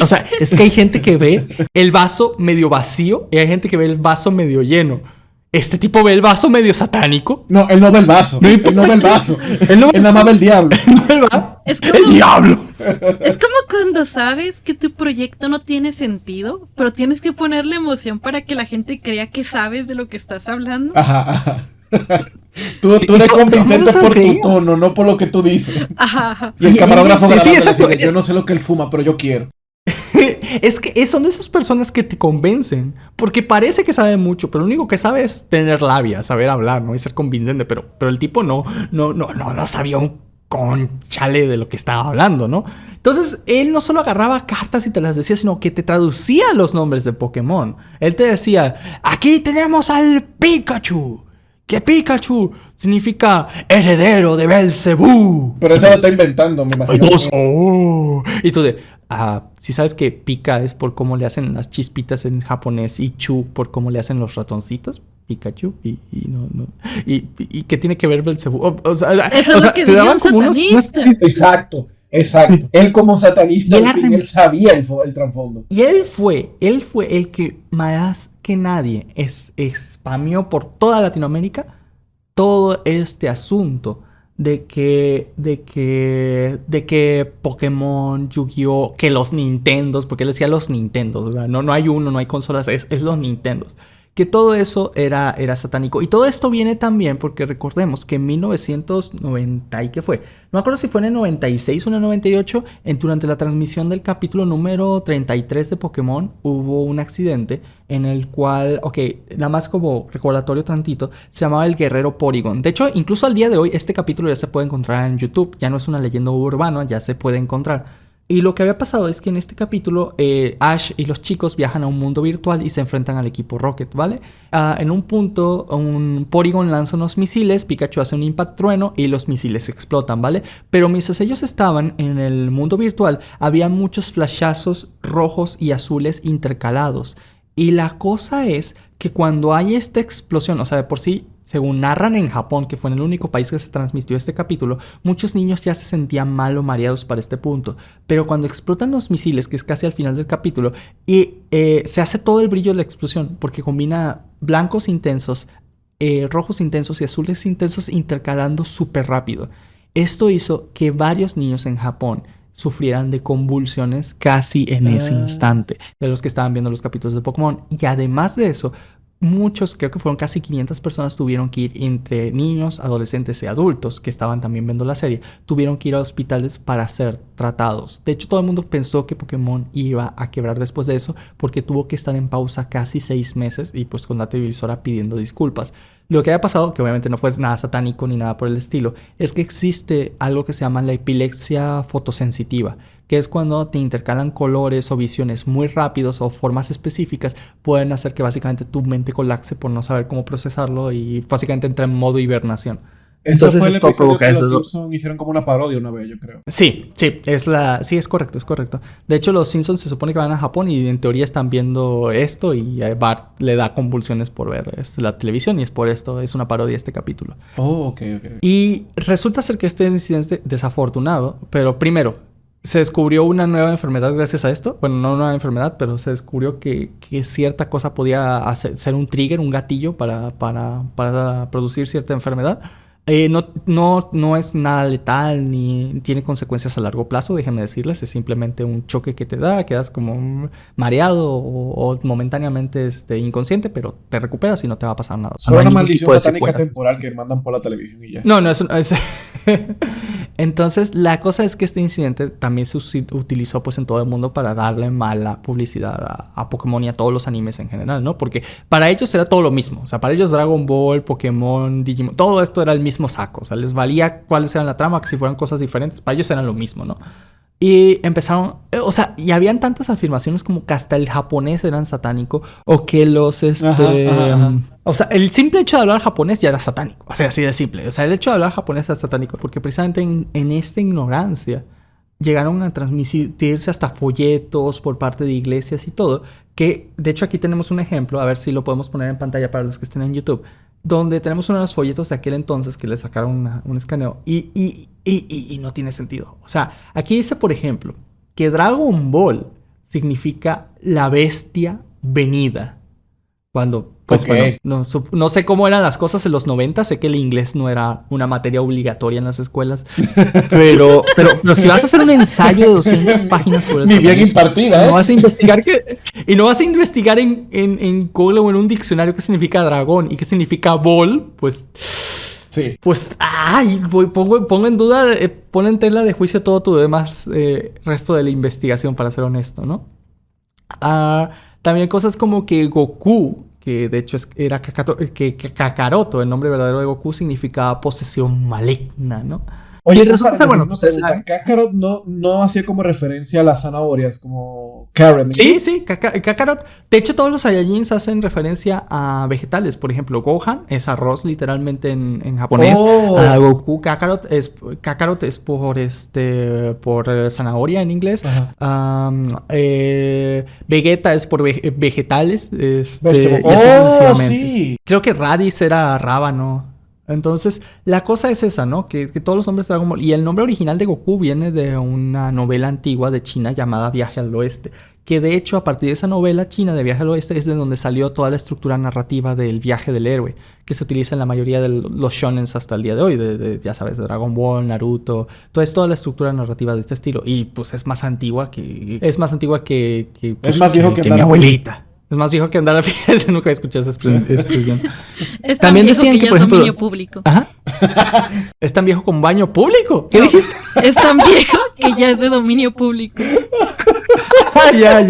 O sea, es que hay gente que ve el vaso medio vacío y hay gente que ve el vaso medio lleno. Este tipo ve el vaso medio satánico. No, él no ve el vaso. Él no ve el vaso. Él nada más ve el diablo. Es ¡El como, diablo! es como cuando sabes que tu proyecto no tiene sentido, pero tienes que ponerle emoción para que la gente crea que sabes de lo que estás hablando. Ajá. Tú eres convincente por tu tono, no por lo que tú dices. Ajá. Y el camarógrafo Sí, grabando exacto. decide, yo no sé lo que él fuma, pero yo quiero. Es que son de esas personas que te convencen. Porque parece que sabe mucho, pero lo único que sabe es tener labia, saber hablar, ¿no? Y ser convincente. Pero el tipo no sabía un conchale de lo que estaba hablando, ¿no? Entonces, él no solo agarraba cartas y te las decía, sino que te traducía los nombres de Pokémon. Él te decía, aquí tenemos al Pikachu. Que Pikachu significa heredero de Belzebú. Pero eso lo está inventando, me imagino. Y tú si sabes que Pika es por cómo le hacen las chispitas en japonés y Chu por cómo le hacen los ratoncitos. Pikachu y ¿qué tiene que ver Belzebú? Eso es lo que te daban diría un como satanista. Exacto. Él como satanista, Y él al fin, él sabía el trasfondo. Y él fue el que más que nadie spameó por toda Latinoamérica todo este asunto de que Pokémon, Yu-Gi-Oh, que los Nintendos, porque él decía los Nintendos, ¿verdad? No hay no hay consolas, es los Nintendos. Que todo eso era satánico. Y todo esto viene también porque recordemos que en 1990, ¿y qué fue? No me acuerdo si fue en el 96 o en el 98, durante la transmisión del capítulo número 33 de Pokémon, hubo un accidente en el cual, nada más como recordatorio tantito, se llamaba el Guerrero Porygon. De hecho, incluso al día de hoy, este capítulo ya se puede encontrar en YouTube. Ya no es una leyenda urbana, ya se puede encontrar. Y lo que había pasado es que en este capítulo Ash y los chicos viajan a un mundo virtual y se enfrentan al equipo Rocket, ¿vale? En un punto, un Porygon lanza unos misiles, Pikachu hace un Impact Trueno y los misiles explotan, ¿vale? Pero mientras ellos estaban en el mundo virtual, había muchos flashazos rojos y azules intercalados. Y la cosa es que cuando hay esta explosión, o sea, de por sí, según narran en Japón, que fue en el único país que se transmitió este capítulo, muchos niños ya se sentían mal o mareados para este punto. Pero cuando explotan los misiles, que es casi al final del capítulo, y se hace todo el brillo de la explosión, porque combina blancos intensos, rojos intensos y azules intensos intercalando súper rápido. Esto hizo que varios niños en Japón sufrieran de convulsiones casi en ese instante, de los que estaban viendo los capítulos de Pokémon. Y además de eso, muchos, creo que fueron casi 500 personas, tuvieron que ir, entre niños, adolescentes y adultos que estaban también viendo la serie, tuvieron que ir a hospitales para ser tratados. De hecho, todo el mundo pensó que Pokémon iba a quebrar después de eso, porque tuvo que estar en pausa casi 6 meses y pues con la televisora pidiendo disculpas. Lo que había pasado, que obviamente no fue nada satánico ni nada por el estilo, es que existe algo que se llama la epilepsia fotosensitiva, que es cuando te intercalan colores o visiones muy rápidos o formas específicas, pueden hacer que básicamente tu mente colapse por no saber cómo procesarlo y básicamente entra en modo hibernación. Eso Entonces fue el esto episodio provoca que los eso. Simpsons hicieron como una parodia una vez, yo creo. Sí, es correcto, es correcto. De hecho, los Simpsons se supone que van a Japón y en teoría están viendo esto y Bart le da convulsiones por ver la televisión y es por esto, es una parodia este capítulo. Oh, ok. Y resulta ser que este incidente desafortunado, pero primero, se descubrió una nueva enfermedad gracias a esto. Bueno, no una nueva enfermedad, pero se descubrió que cierta cosa podía ser un trigger, un gatillo para producir cierta enfermedad. No es nada letal ni tiene consecuencias a largo plazo, déjenme decirles. Es simplemente un choque que te da, quedas como mareado o momentáneamente inconsciente, pero te recuperas y no te va a pasar nada. O sea, Solo no hay una ningún tipo maldición de satánica secuela. temporal que mandan por la televisión y ya. No, es... Entonces, la cosa es que este incidente también se utilizó pues en todo el mundo para darle mala publicidad a Pokémon y a todos los animes en general, ¿no? Porque para ellos era todo lo mismo. O sea, para ellos Dragon Ball, Pokémon, Digimon, todo esto era el mismo saco. O sea, les valía cuáles eran la trama, que si fueran cosas diferentes, para ellos eran lo mismo, ¿no? Y empezaron, o sea, y habían tantas afirmaciones como que hasta el japonés eran satánico o que los, Ajá. o sea, el simple hecho de hablar japonés ya era satánico, o sea, así de simple. O sea, el hecho de hablar japonés era satánico porque precisamente en esta ignorancia llegaron a transmitirse hasta folletos por parte de iglesias y todo, que de hecho aquí tenemos un ejemplo, a ver si lo podemos poner en pantalla para los que estén en YouTube, donde tenemos uno de los folletos de aquel entonces que le sacaron un escaneo y no tiene sentido. O sea, aquí dice, por ejemplo, que Dragon Ball significa la bestia venida. Cuando, pues Ok. bueno, no sé cómo eran las cosas en los 90, sé que el inglés no era una materia obligatoria en las escuelas, pero si vas a hacer un ensayo de 200 páginas sobre Ni eso, bien impartida, no vas a investigar y no vas a investigar en Google o en un diccionario qué significa dragón y qué significa ball, pues... Sí. Pues, pongo en duda, pon en tela de juicio todo tu demás resto de la investigación, para ser honesto, ¿no? También cosas como que Goku, que de hecho era Kakaroto, el nombre verdadero de Goku, significaba posesión maligna, ¿no? Oye, Y resulta ser, bueno, una ustedes pregunta. saben. Kakarot no hacía como referencia a las zanahorias, como Karen. Sí, Kakarot. De hecho, todos los Saiyajins hacen referencia a vegetales. Por ejemplo, Gohan es arroz literalmente en japonés. Oh. Goku, Kakarot es por zanahoria en inglés. Vegeta es por vegetales. Y así sucesivamente. Sí. Creo que Raditz era rábano. Entonces, la cosa es esa, ¿no? Que todos los nombres de Dragon Ball... Y el nombre original de Goku viene de una novela antigua de China llamada Viaje al Oeste. Que de hecho, a partir de esa novela china de Viaje al Oeste es de donde salió toda la estructura narrativa del viaje del héroe. Que se utiliza en la mayoría de los shonens hasta el día de hoy. Ya sabes, de Dragon Ball, Naruto... Toda la estructura narrativa de este estilo. Y pues es más antigua que... Es más antigua que Es más viejo que mi abuelita. Es más viejo que andar a fiesta. Nunca he escuchado esa expresión. Es tan También viejo decían que que, ya por es ejemplo, dominio público. Ajá. Es tan viejo como baño público. ¿Qué dijiste? Es tan viejo que ya es de dominio público. Ya.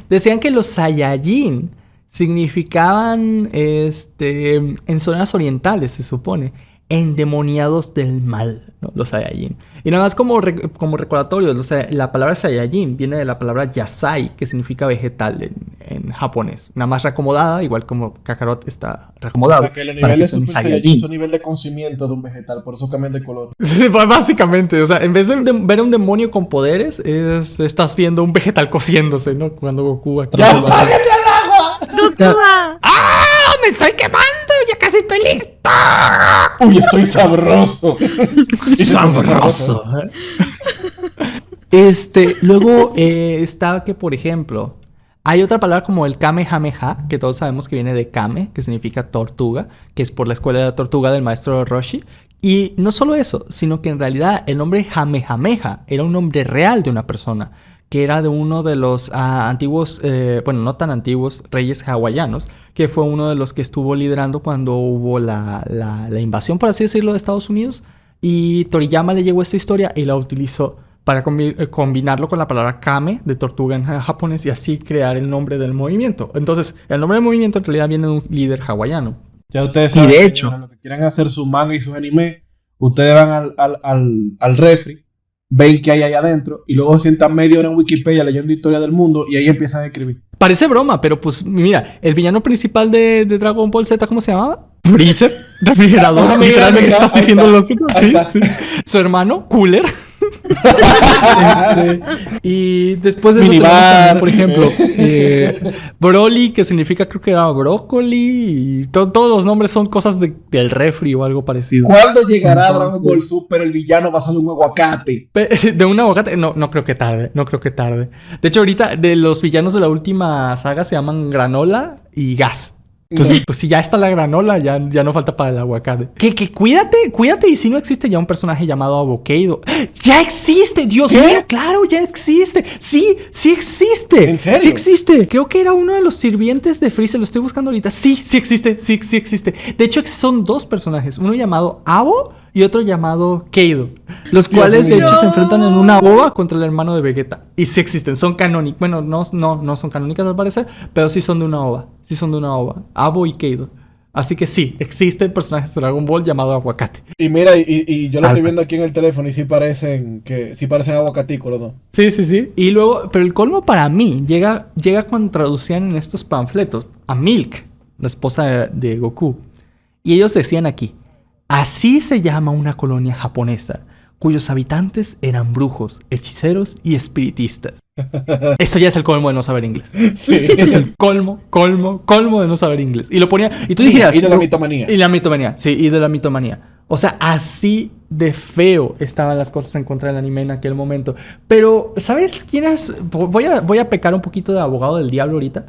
Decían que los Saiyajin significaban en zonas orientales, se supone. endemoniados del mal, ¿no? Los Saiyajin. Y nada más como recordatorio, la palabra Saiyajin viene de la palabra Yasai, que significa vegetal en japonés. Nada más reacomodada, igual como Kakarot está reacomodado. O sea, que los niveles de Super Saiyajin son nivel de conocimiento de un vegetal, por eso cambian de color. Básicamente, o sea, en vez de ver a un demonio con poderes, estás viendo un vegetal cociéndose, ¿no? Cuando Goku aquí. ¡Ya, páguenle al agua! ¡Goku! ¡Ah! ¡Me estoy quemando! ¡Ya casi estoy listo! ¡Uy, estoy sabroso! ¡Sabroso! Luego está que, por ejemplo, hay otra palabra como el Kamehameha, que todos sabemos que viene de Kame, que significa tortuga, que es por la escuela de la tortuga del maestro Roshi. Y no solo eso, sino que en realidad el nombre Jamejameja era un nombre real de una persona, que era de uno de los antiguos, bueno, no tan antiguos, reyes hawaianos, que fue uno de los que estuvo liderando cuando hubo la invasión, por así decirlo, de Estados Unidos. Y Toriyama le llegó esta historia y la utilizó para combinarlo con la palabra kame, de tortuga en japonés, y así crear el nombre del movimiento. Entonces, el nombre del movimiento en realidad viene de un líder hawaiano. Ya ustedes saben, Y de hecho, lo que quieran hacer sus manga y sus anime, ustedes van al refri, ven qué hay ahí adentro, y luego sientan media hora en Wikipedia leyendo historia del mundo, y ahí empiezan a escribir. parece broma, pero pues mira, el villano principal de Dragon Ball Z, ¿cómo se llamaba? Freezer, refrigerador, literalmente estás diciendo los sí, sí. Su hermano, Cooler. Y después de eso tenemos también, por ejemplo, Broly, que significa, creo que era brócoli, y todos los nombres son cosas del refri o algo parecido. ¿Cuándo llegará Dragon Ball Super el villano basado en un aguacate? ¿De un aguacate? No creo que tarde, no creo que tarde. De hecho, ahorita de los villanos de la última saga se llaman Granola y Gas. Entonces, pues si ya está la granola, ya no falta para el aguacate. Que cuídate, y si no existe ya un personaje llamado Avocado. ¡Ya existe! ¡Dios mío! ¡Claro, ya existe! ¡Sí existe! ¿En serio? ¡Sí existe! Creo que era uno de los sirvientes de Freezer, lo estoy buscando ahorita. Sí existe. De hecho, son dos personajes, uno llamado Avo y otro llamado Keido. Los cuales, de hecho, se enfrentan en una boba contra el hermano de Vegeta. Y sí existen, son canónicos. Bueno, no son canónicas al parecer, pero sí son de una ova. Avo y Keido. Así que sí, existen personajes de Dragon Ball llamado Aguacate. Y mira, y yo lo estoy viendo aquí en el teléfono y sí parecen aguacatícolas, ¿no? Sí. Y luego, pero el colmo para mí llega cuando traducían en estos panfletos a Milk, la esposa de Goku. Y ellos decían aquí: así se llama una colonia japonesa, cuyos habitantes eran brujos, hechiceros y espiritistas. Eso ya es el colmo de no saber inglés. Sí. Es el colmo de no saber inglés. Y lo ponía, y tú dijeras... Y de la mitomanía. Y la mitomanía, sí, y de la mitomanía. O sea, así de feo estaban las cosas en contra del anime en aquel momento. Pero, ¿sabes quién es? Voy a pecar un poquito de abogado del diablo ahorita.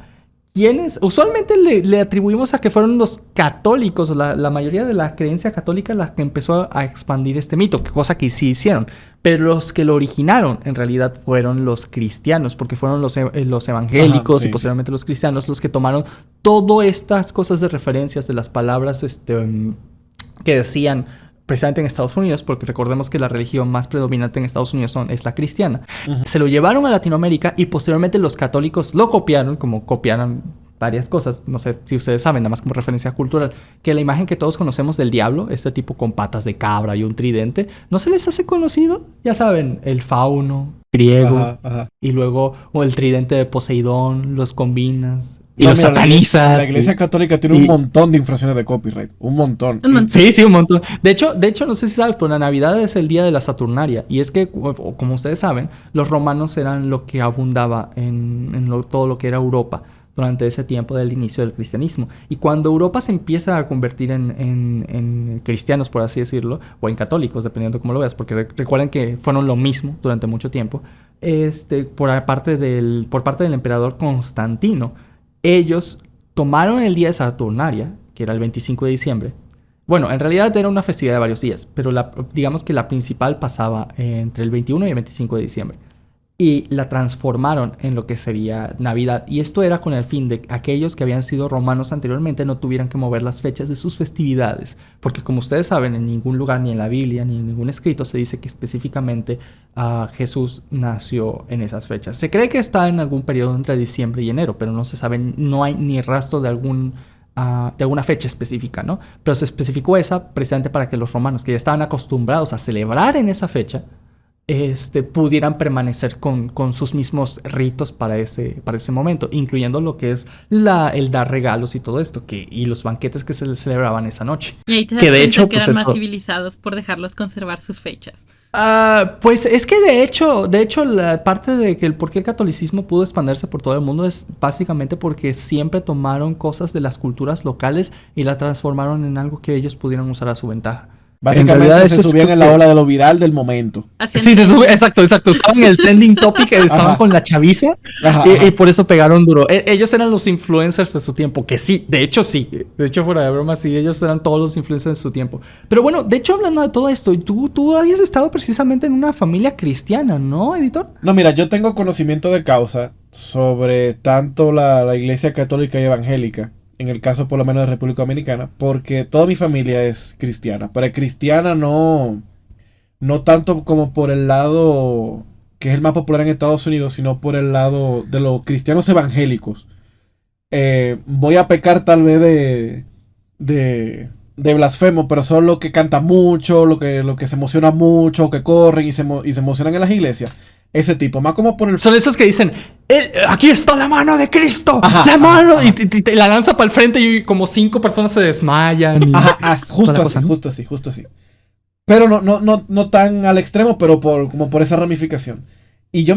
¿Quiénes? Usualmente le atribuimos a que fueron los católicos, o la mayoría de la creencia católica, la que empezó a expandir este mito, cosa que sí hicieron. Pero los que lo originaron en realidad fueron los cristianos, porque fueron los evangélicos. Ajá, sí, y posteriormente los cristianos los que tomaron todas estas cosas de referencias de las palabras que decían precisamente en Estados Unidos, porque recordemos que la religión más predominante en Estados Unidos es la cristiana. Uh-huh. Se lo llevaron a Latinoamérica y posteriormente los católicos lo copiaron, como copiaron varias cosas. No sé si ustedes saben, nada más como referencia cultural, que la imagen que todos conocemos del diablo, este tipo con patas de cabra y un tridente, ¿no se les hace conocido? Ya saben, el fauno griego, ajá. Y luego el tridente de Poseidón, los combinas... Y los satanizas. La iglesia católica tiene un montón de infracciones de copyright. Un montón. Sí, un montón. De hecho, no sé si sabes, pero la Navidad es el día de la Saturnaria. Y es que, como ustedes saben, los romanos eran lo que abundaba en todo lo que era Europa durante ese tiempo del inicio del cristianismo. Y cuando Europa se empieza a convertir en cristianos, por así decirlo, o en católicos, dependiendo de cómo lo veas, porque recuerden que fueron lo mismo durante mucho tiempo, por parte del emperador Constantino, ellos tomaron el día de Saturnaria, que era el 25 de diciembre. Bueno, en realidad era una festividad de varios días, pero digamos que la principal pasaba entre el 21 y el 25 de diciembre. Y la transformaron en lo que sería Navidad. Y esto era con el fin de que aquellos que habían sido romanos anteriormente no tuvieran que mover las fechas de sus festividades. Porque como ustedes saben, en ningún lugar, ni en la Biblia, ni en ningún escrito, se dice que específicamente Jesús nació en esas fechas. Se cree que está en algún periodo entre diciembre y enero, pero no se sabe, no hay ni rastro de algún de alguna fecha específica, ¿no? Pero se especificó esa precisamente para que los romanos, que ya estaban acostumbrados a celebrar en esa fecha, pudieran permanecer con sus mismos ritos para ese momento, incluyendo lo que es el dar regalos y todo esto, y los banquetes que se celebraban esa noche. Y ahí te das cuenta que eran más civilizados por dejarlos conservar sus fechas. Pues es que de hecho la parte de que por qué el catolicismo pudo expandirse por todo el mundo es básicamente porque siempre tomaron cosas de las culturas locales y la transformaron en algo que ellos pudieran usar a su ventaja. Básicamente se subían en la ola de lo viral del momento. Sí, se sube, exacto. Usaban el trending topic, estaban con la chaviza y por eso pegaron duro. Ellos eran los influencers de su tiempo, que sí. De hecho, fuera de broma, sí, ellos eran todos los influencers de su tiempo. Pero bueno, de hecho, hablando de todo esto, tú habías estado precisamente en una familia cristiana, ¿no, editor? No, mira, yo tengo conocimiento de causa sobre tanto la iglesia católica y evangélica, en el caso por lo menos de República Dominicana, porque toda mi familia es cristiana, pero es cristiana no tanto como por el lado que es el más popular en Estados Unidos, sino por el lado de los cristianos evangélicos. Voy a pecar tal vez de blasfemo, pero son los que cantan mucho, lo que se emociona mucho, que corren y se emocionan en las iglesias. Ese tipo, más como por el... Son esos que dicen, aquí está la mano de Cristo, la mano, y te la lanza para el frente y como 5 personas se desmayan. Justo así. Pero no tan al extremo, pero como por esa ramificación. Y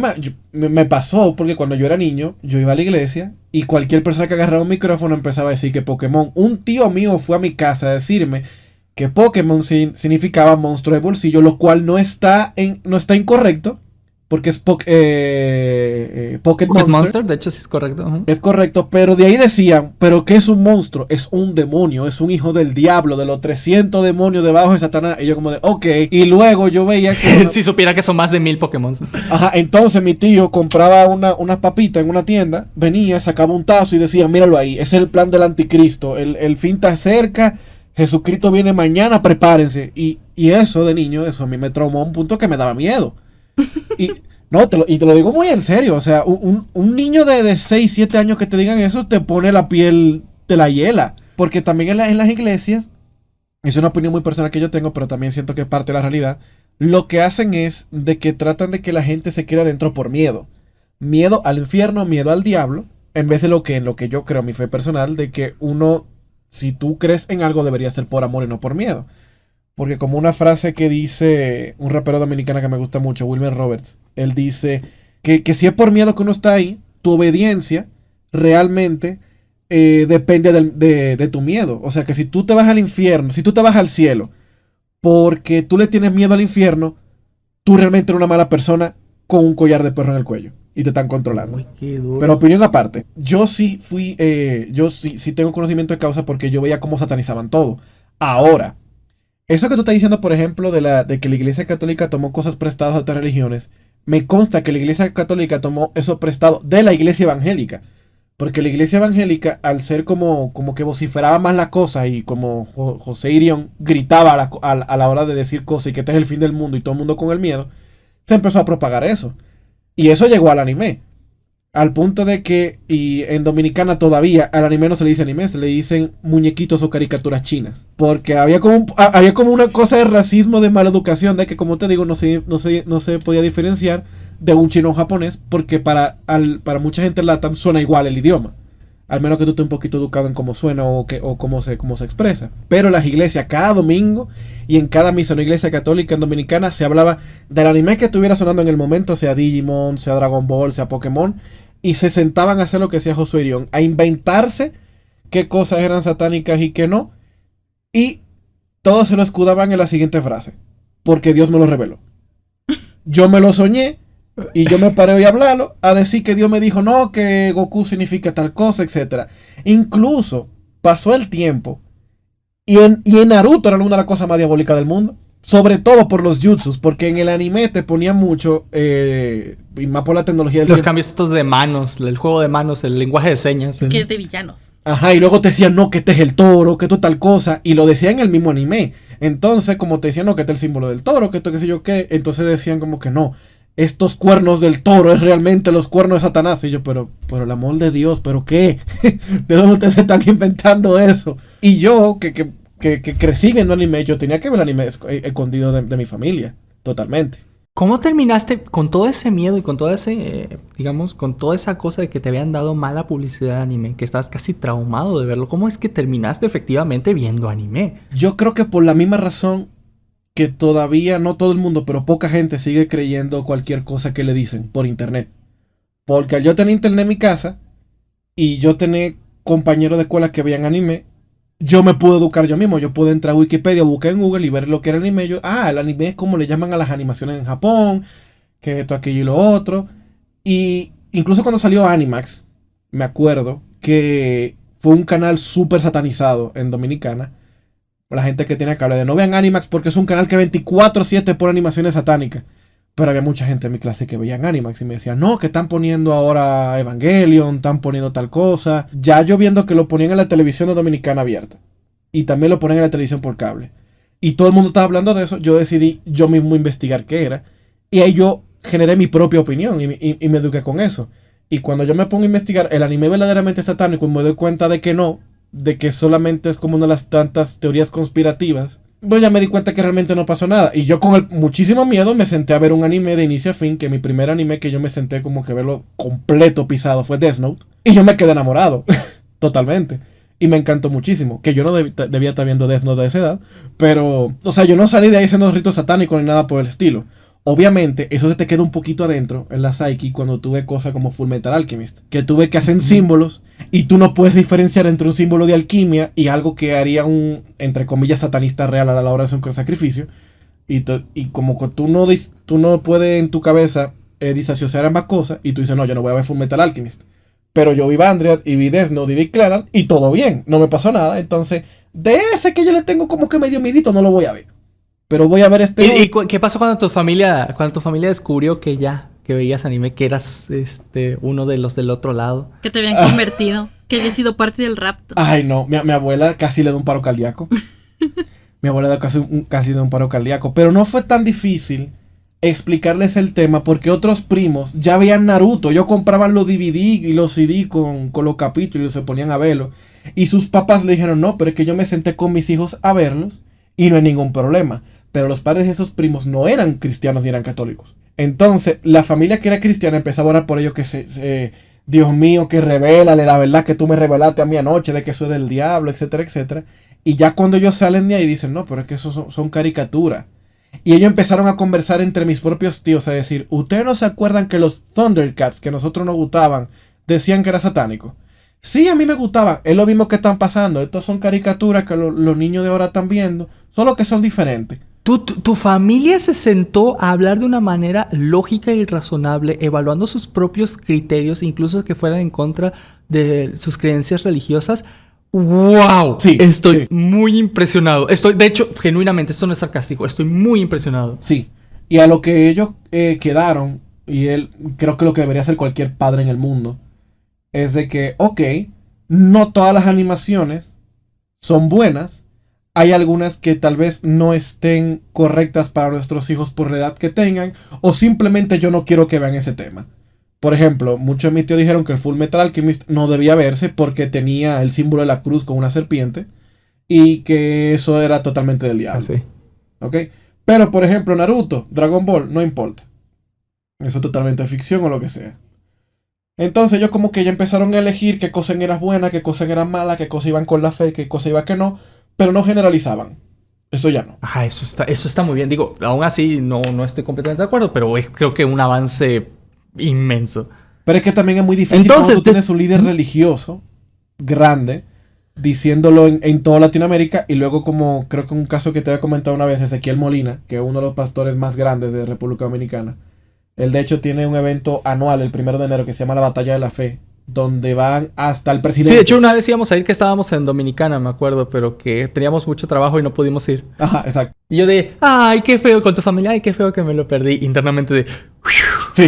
me pasó porque cuando yo era niño, yo iba a la iglesia y cualquier persona que agarraba un micrófono empezaba a decir que Pokémon. Un tío mío fue a mi casa a decirme que Pokémon significaba monstruo de bolsillo, lo cual no está incorrecto. Porque es Pocket Monster. De hecho, sí es correcto. Es correcto, pero de ahí decían, ¿pero qué es un monstruo? Es un demonio, es un hijo del diablo, de los 300 demonios debajo de Satanás. Y yo como de, ok. Y luego yo veía que... Si supiera que son más de 1000 Pokémon. Entonces mi tío compraba unas papitas en una tienda, venía, sacaba un tazo y decía, míralo ahí, ese es el plan del anticristo, el fin está cerca, Jesucristo viene mañana, prepárense. Y eso de niño, eso a mí me traumó a un punto que me daba miedo. Y te lo digo muy en serio. O sea, un niño de 6, 7 años que te digan eso te pone la piel, te la hiela. Porque también en las iglesias, es una opinión muy personal que yo tengo, pero también siento que es parte de la realidad. Lo que hacen es de que tratan de que la gente se quede adentro por miedo. Miedo al infierno, miedo al diablo. En vez de en lo que yo creo, mi fe personal, de que uno, si tú crees en algo, debería ser por amor y no por miedo. Porque como una frase que dice un rapero dominicano que me gusta mucho, Wilmer Roberts, él dice que si es por miedo que uno está ahí, tu obediencia realmente depende de tu miedo. O sea que si tú te vas al infierno, si tú te vas al cielo, porque tú le tienes miedo al infierno, tú realmente eres una mala persona con un collar de perro en el cuello y te están controlando. Uy, qué duro. Pero opinión aparte, yo sí tengo conocimiento de causa porque yo veía cómo satanizaban todo. Ahora, eso que tú estás diciendo, por ejemplo, de que la Iglesia Católica tomó cosas prestadas de otras religiones, me consta que la Iglesia Católica tomó eso prestado de la Iglesia Evangélica. Porque la Iglesia Evangélica, al ser como que vociferaba más las cosas y como José Irión gritaba a la hora de decir cosas y que este es el fin del mundo y todo el mundo con el miedo, se empezó a propagar eso. Y eso llegó al anime. Al punto de que, y en Dominicana todavía, al anime no se le dice anime, se le dicen muñequitos o caricaturas chinas. Porque había como una cosa de racismo, de mala educación, de que, como te digo, no se podía diferenciar de un chino o japonés, porque para mucha gente LATAM suena igual el idioma. Al menos que tú estés un poquito educado en cómo suena o cómo se expresa. Pero las iglesias, cada domingo, y en cada misa, una iglesia católica en Dominicana, se hablaba del anime que estuviera sonando en el momento, sea Digimon, sea Dragon Ball, sea Pokémon, y se sentaban a hacer lo que hacía Josué Irión, a inventarse qué cosas eran satánicas y qué no, y todos se lo escudaban en la siguiente frase: porque Dios me lo reveló. Yo me lo soñé, y yo me paré hoy a hablarlo, a decir que Dios me dijo, no, que Goku significa tal cosa, etc. Incluso pasó el tiempo, y en Naruto era una de las cosas más diabólicas del mundo. Sobre todo por los jutsus, porque en el anime te ponían mucho, y más por la tecnología. Los cambios estos de manos, el juego de manos, el lenguaje de señas. Que es de villanos. Ajá, y luego te decían, no, que este es el toro, que esto tal cosa, y lo decían en el mismo anime. Entonces, como te decían, no, que este es el símbolo del toro, que esto qué sé yo qué, entonces decían como que no, estos cuernos del toro es realmente los cuernos de Satanás. Y yo, pero el amor de Dios, ¿pero qué? ¿De dónde ustedes están inventando eso? Y yo, que crecí viendo anime, yo tenía que ver anime escondido de mi familia, totalmente. ¿Cómo terminaste con todo ese miedo y con todo ese, digamos, con toda esa cosa de que te habían dado mala publicidad de anime, que estabas casi traumado de verlo? ¿Cómo es que terminaste efectivamente viendo anime? Yo creo que por la misma razón que todavía no todo el mundo, pero poca gente sigue creyendo cualquier cosa que le dicen por internet. Porque al yo tener internet en mi casa y yo tener compañeros de escuela que veían anime, yo me pude educar yo mismo. Yo pude entrar a Wikipedia, buscar en Google y ver lo que era el anime. El anime es como le llaman a las animaciones en Japón, que esto, aquello y lo otro. Y incluso cuando salió Animax, me acuerdo que fue un canal súper satanizado en Dominicana. La gente que tiene cable de no vean Animax porque es un canal que 24/7 pone animaciones satánicas. Pero había mucha gente en mi clase que veían Animax y me decían, no, que están poniendo ahora Evangelion, están poniendo tal cosa. Ya yo viendo que lo ponían en la televisión dominicana abierta. Y también lo ponen en la televisión por cable. Y todo el mundo estaba hablando de eso, yo decidí yo mismo investigar qué era. Y ahí yo generé mi propia opinión y me eduqué con eso. Y cuando yo me pongo a investigar el anime verdaderamente satánico y me doy cuenta de que no, de que solamente es como una de las tantas teorías conspirativas, pues ya me di cuenta que realmente no pasó nada. Y yo con muchísimo miedo me senté a ver un anime de inicio a fin, que mi primer anime que yo me senté como que verlo completo pisado fue Death Note. Y yo me quedé enamorado, totalmente. Y me encantó muchísimo, que yo no debía estar viendo Death Note a esa edad. Pero, o sea, yo no salí de ahí haciendo ritos satánicos ni nada por el estilo. Obviamente, eso se te queda un poquito adentro en la psyche cuando tuve cosas como Fullmetal Alchemist, que tuve que hacer símbolos y tú no puedes diferenciar entre un símbolo de alquimia y algo que haría un, entre comillas, satanista real a la hora de hacer un sacrificio. Y como que tú no puedes en tu cabeza disasociar ambas cosas y tú dices, no, yo no voy a ver Fullmetal Alchemist. Pero yo vi Evangelion y vi Death Note y vi Clannad y todo bien, no me pasó nada. Entonces, de ese que yo le tengo como que medio midito, no lo voy a ver. Pero voy a ver ¿Y qué pasó cuando tu familia descubrió que veías anime, que eras uno de los del otro lado? Que te habían convertido, que había sido parte del rapto. Ay, no, mi abuela casi le da un paro cardíaco. Mi abuela casi le da un paro cardíaco. Pero no fue tan difícil explicarles el tema porque otros primos ya veían Naruto. Ellos compraban los DVD y los CD con los capítulos y se ponían a verlos. Y sus papás le dijeron, no, pero es que yo me senté con mis hijos a verlos y no hay ningún problema. Pero los padres de esos primos no eran cristianos ni eran católicos. Entonces, la familia que era cristiana empezaba a orar por ellos que Dios mío, que revélale la verdad que tú me revelaste a mí anoche de que eso es del diablo, etcétera, etcétera. Y ya cuando ellos salen de ahí dicen, no, pero es que eso son caricaturas. Y ellos empezaron a conversar entre mis propios tíos, a decir, ¿ustedes no se acuerdan que los Thundercats, que a nosotros nos gustaban, decían que era satánico? Sí, a mí me gustaban, es lo mismo que están pasando. Estos son caricaturas que los niños de ahora están viendo, solo que son diferentes. Tu familia se sentó a hablar de una manera lógica y razonable, evaluando sus propios criterios, incluso que fueran en contra de sus creencias religiosas. ¡Wow! Sí, estoy muy impresionado. De hecho, genuinamente, esto no es sarcástico, estoy muy impresionado. Sí, y a lo que ellos quedaron, y él creo que lo que debería hacer cualquier padre en el mundo, es de que, ok, no todas las animaciones son buenas. Hay algunas que tal vez no estén correctas para nuestros hijos por la edad que tengan, o simplemente yo no quiero que vean ese tema. Por ejemplo, muchos de mis tíos dijeron que el Fullmetal Alchemist no debía verse porque tenía el símbolo de la cruz con una serpiente y que eso era totalmente del diablo. Sí. ¿Ok? Pero, por ejemplo, Naruto, Dragon Ball, no importa. Eso es totalmente ficción o lo que sea. Entonces ellos como que ya empezaron a elegir qué cosas eran buenas, qué cosas eran malas, qué cosas iban con la fe, qué cosas iban que no. Pero no generalizaban. Eso ya no. Ah, eso está muy bien. Digo, aún así no estoy completamente de acuerdo, pero es creo que un avance inmenso. Pero es que también es muy difícil Entonces, cuando tú tienes un líder religioso grande diciéndolo en toda Latinoamérica y luego como creo que un caso que te había comentado una vez, Ezequiel Molina, que es uno de los pastores más grandes de República Dominicana. Él de hecho tiene un evento anual el 1 de enero que se llama la Batalla de la Fe, donde van hasta el presidente. Sí, de hecho una vez íbamos a ir que estábamos en Dominicana, me acuerdo, pero que teníamos mucho trabajo y no pudimos ir. Ajá, exacto. Y yo de, ay, qué feo con tu familia, ay, qué feo que me lo perdí. Internamente de... Sí.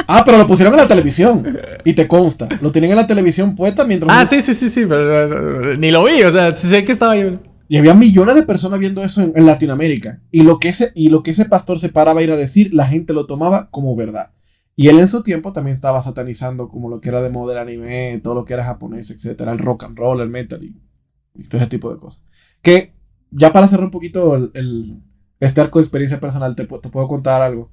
Ah, pero lo pusieron en la televisión. Y te consta. Lo tienen en la televisión puesta mientras... Ah, sí, pero ni lo vi, o sea, sé que estaba ahí. Y había millones de personas viendo eso en Latinoamérica. Y lo que ese pastor se paraba a ir a decir, la gente lo tomaba como verdad. Y él en su tiempo también estaba satanizando como lo que era de moda del anime, todo lo que era japonés, etcétera, el rock and roll, el metal y todo ese tipo de cosas. Que ya para cerrar un poquito este arco de experiencia personal, te puedo contar algo.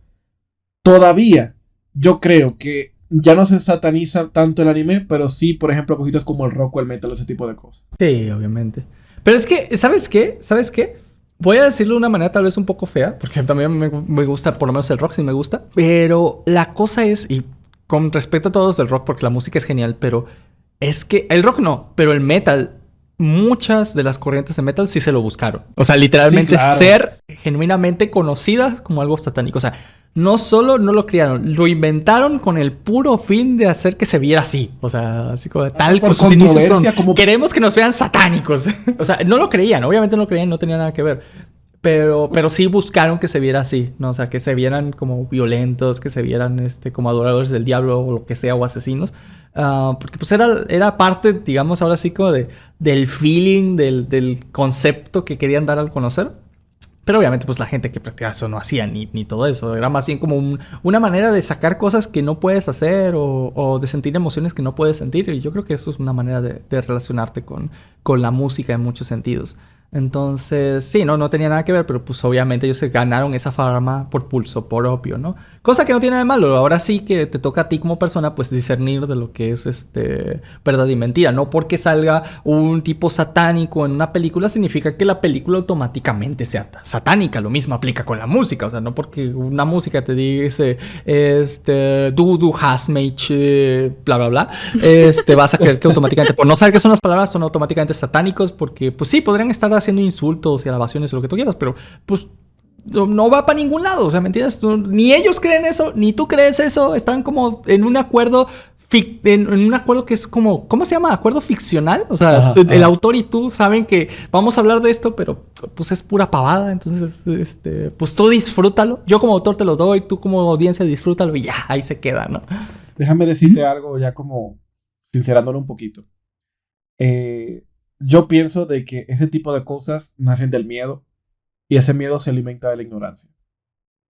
Todavía yo creo que ya no se sataniza tanto el anime, pero sí, por ejemplo, cositas como el rock o el metal, ese tipo de cosas. Sí, obviamente. Pero es que, ¿sabes qué? ¿Sabes qué? Voy a decirlo de una manera tal vez un poco fea, porque también me gusta, por lo menos el rock sí me gusta. Pero la cosa es, y con respecto a todos del rock, porque la música es genial, pero es que el rock no, pero el metal, muchas de las corrientes de metal sí se lo buscaron. O sea, literalmente Sí, claro. ser genuinamente conocidas como algo satánico. O sea, no solo no lo crearon, lo inventaron con el puro fin de hacer que se viera así. O sea, así como tal, por con sus inicios son, controversia, como- queremos que nos vean satánicos. O sea, no lo creían, obviamente no lo creían, no tenía nada que ver. Pero sí buscaron que se viera así, ¿no? O sea, que se vieran como violentos, que se vieran como adoradores del diablo o lo que sea, o asesinos. Porque pues era parte, digamos, ahora sí como del feeling, del concepto que querían dar al conocer. Pero obviamente pues la gente que practicaba eso no hacía ni todo eso. Era más bien como una manera de sacar cosas que no puedes hacer o de sentir emociones que no puedes sentir. Y yo creo que eso es una manera de relacionarte con la música en muchos sentidos. Entonces, sí, no tenía nada que ver, pero pues obviamente ellos se ganaron esa fama por pulso propio, ¿no? Cosa que no tiene nada de malo. Ahora sí que te toca a ti como persona, pues discernir de lo que es verdad y mentira. No porque salga un tipo satánico en una película significa que la película automáticamente sea satánica. Lo mismo aplica con la música. O sea, no porque una música te dice Dudu, Hasmage, bla, bla, bla, vas a creer que automáticamente, por no saber qué son las palabras, son automáticamente satánicos, porque pues sí, podrían estar haciendo insultos y alabaciones o lo que tú quieras, pero pues no va para ningún lado. O sea, ¿me entiendes? Ni ellos creen eso, ni tú crees eso. Están como en un acuerdo en un acuerdo que es como, ¿cómo se llama? ¿Acuerdo ficcional? O sea, el autor y tú saben que vamos a hablar de esto, pero pues es pura pavada. Entonces, pues tú disfrútalo. Yo como autor te lo doy, tú como audiencia disfrútalo y ya, ahí se queda, ¿no? Déjame decirte algo ya como sincerándolo un poquito. Yo pienso de que ese tipo de cosas nacen del miedo y ese miedo se alimenta de la ignorancia.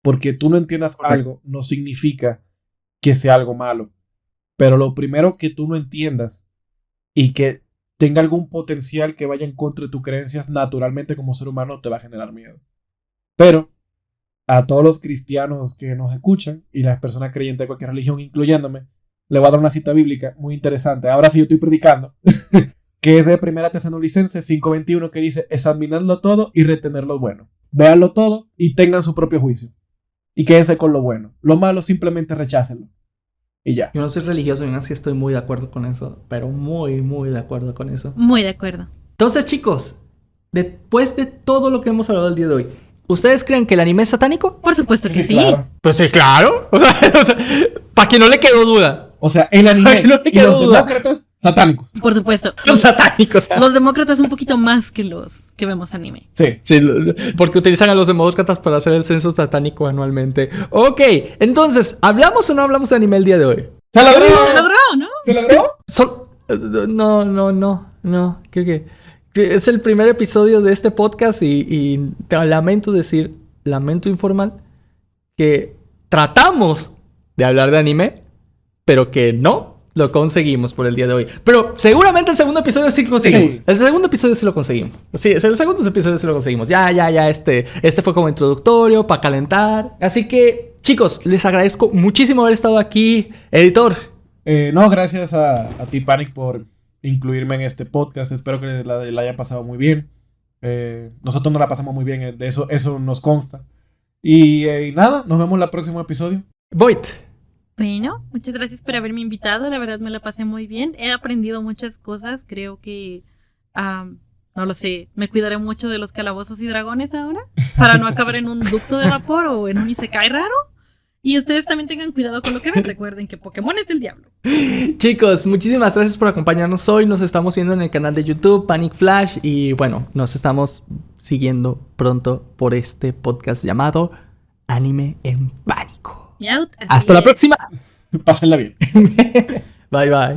Porque tú no entiendas algo no significa que sea algo malo. Pero lo primero que tú no entiendas y que tenga algún potencial que vaya en contra de tus creencias naturalmente como ser humano te va a generar miedo. Pero a todos los cristianos que nos escuchan y las personas creyentes de cualquier religión, incluyéndome, le voy a dar una cita bíblica muy interesante. Ahora sí yo estoy predicando. Que es de 1 Tesalonicenses 5:21 que dice, examinadlo todo y retener lo bueno. Véanlo todo y tengan su propio juicio. Y quédense con lo bueno. Lo malo simplemente rechácenlo. Y ya. Yo no soy religioso, y así estoy muy de acuerdo con eso, pero muy, muy de acuerdo con eso. Muy de acuerdo. Entonces, chicos, después de todo lo que hemos hablado el día de hoy, ¿ustedes creen que el anime es satánico? Por supuesto que sí. Claro. Pues sí, claro. O sea para que no le quedó duda. O sea, el anime No le y los quedó duda. demócratas, satánicos. Por supuesto. Son satánicos. Los demócratas un poquito más que los que vemos anime. Sí. Sí, porque utilizan a los demócratas para hacer el censo satánico anualmente. Ok, entonces, ¿hablamos o no hablamos de anime el día de hoy? ¡Se logró! Se logró, ¿no? ¿Se logró? No. Creo que es el primer episodio de este podcast y te lamento informal, que tratamos de hablar de anime, pero que no lo conseguimos por el día de hoy. Pero seguramente el segundo episodio sí lo conseguimos. Sí. El segundo episodio sí lo conseguimos. Sí, el segundo episodio sí lo conseguimos. Ya. Este fue como introductorio, para calentar. Así que, chicos, les agradezco muchísimo haber estado aquí. Editor. No, gracias a ti, Panic, por incluirme en este podcast. Espero que la haya pasado muy bien. Nosotros nos la pasamos muy bien, de eso nos consta. Y nada, nos vemos en el próximo episodio. Void. Bueno, muchas gracias por haberme invitado. La verdad me la pasé muy bien. He aprendido muchas cosas. Creo que, no lo sé, me cuidaré mucho de los calabozos y dragones ahora para no acabar en un ducto de vapor o en un isekai raro. Y ustedes también tengan cuidado con lo que ven. Recuerden que Pokémon es del diablo. Chicos, muchísimas gracias por acompañarnos hoy. Nos estamos viendo en el canal de YouTube Panic Flash. Y bueno, nos estamos siguiendo pronto por este podcast llamado Anime en Pánico. Miaut, así Hasta la es. próxima. Pásenla bien. Bye bye.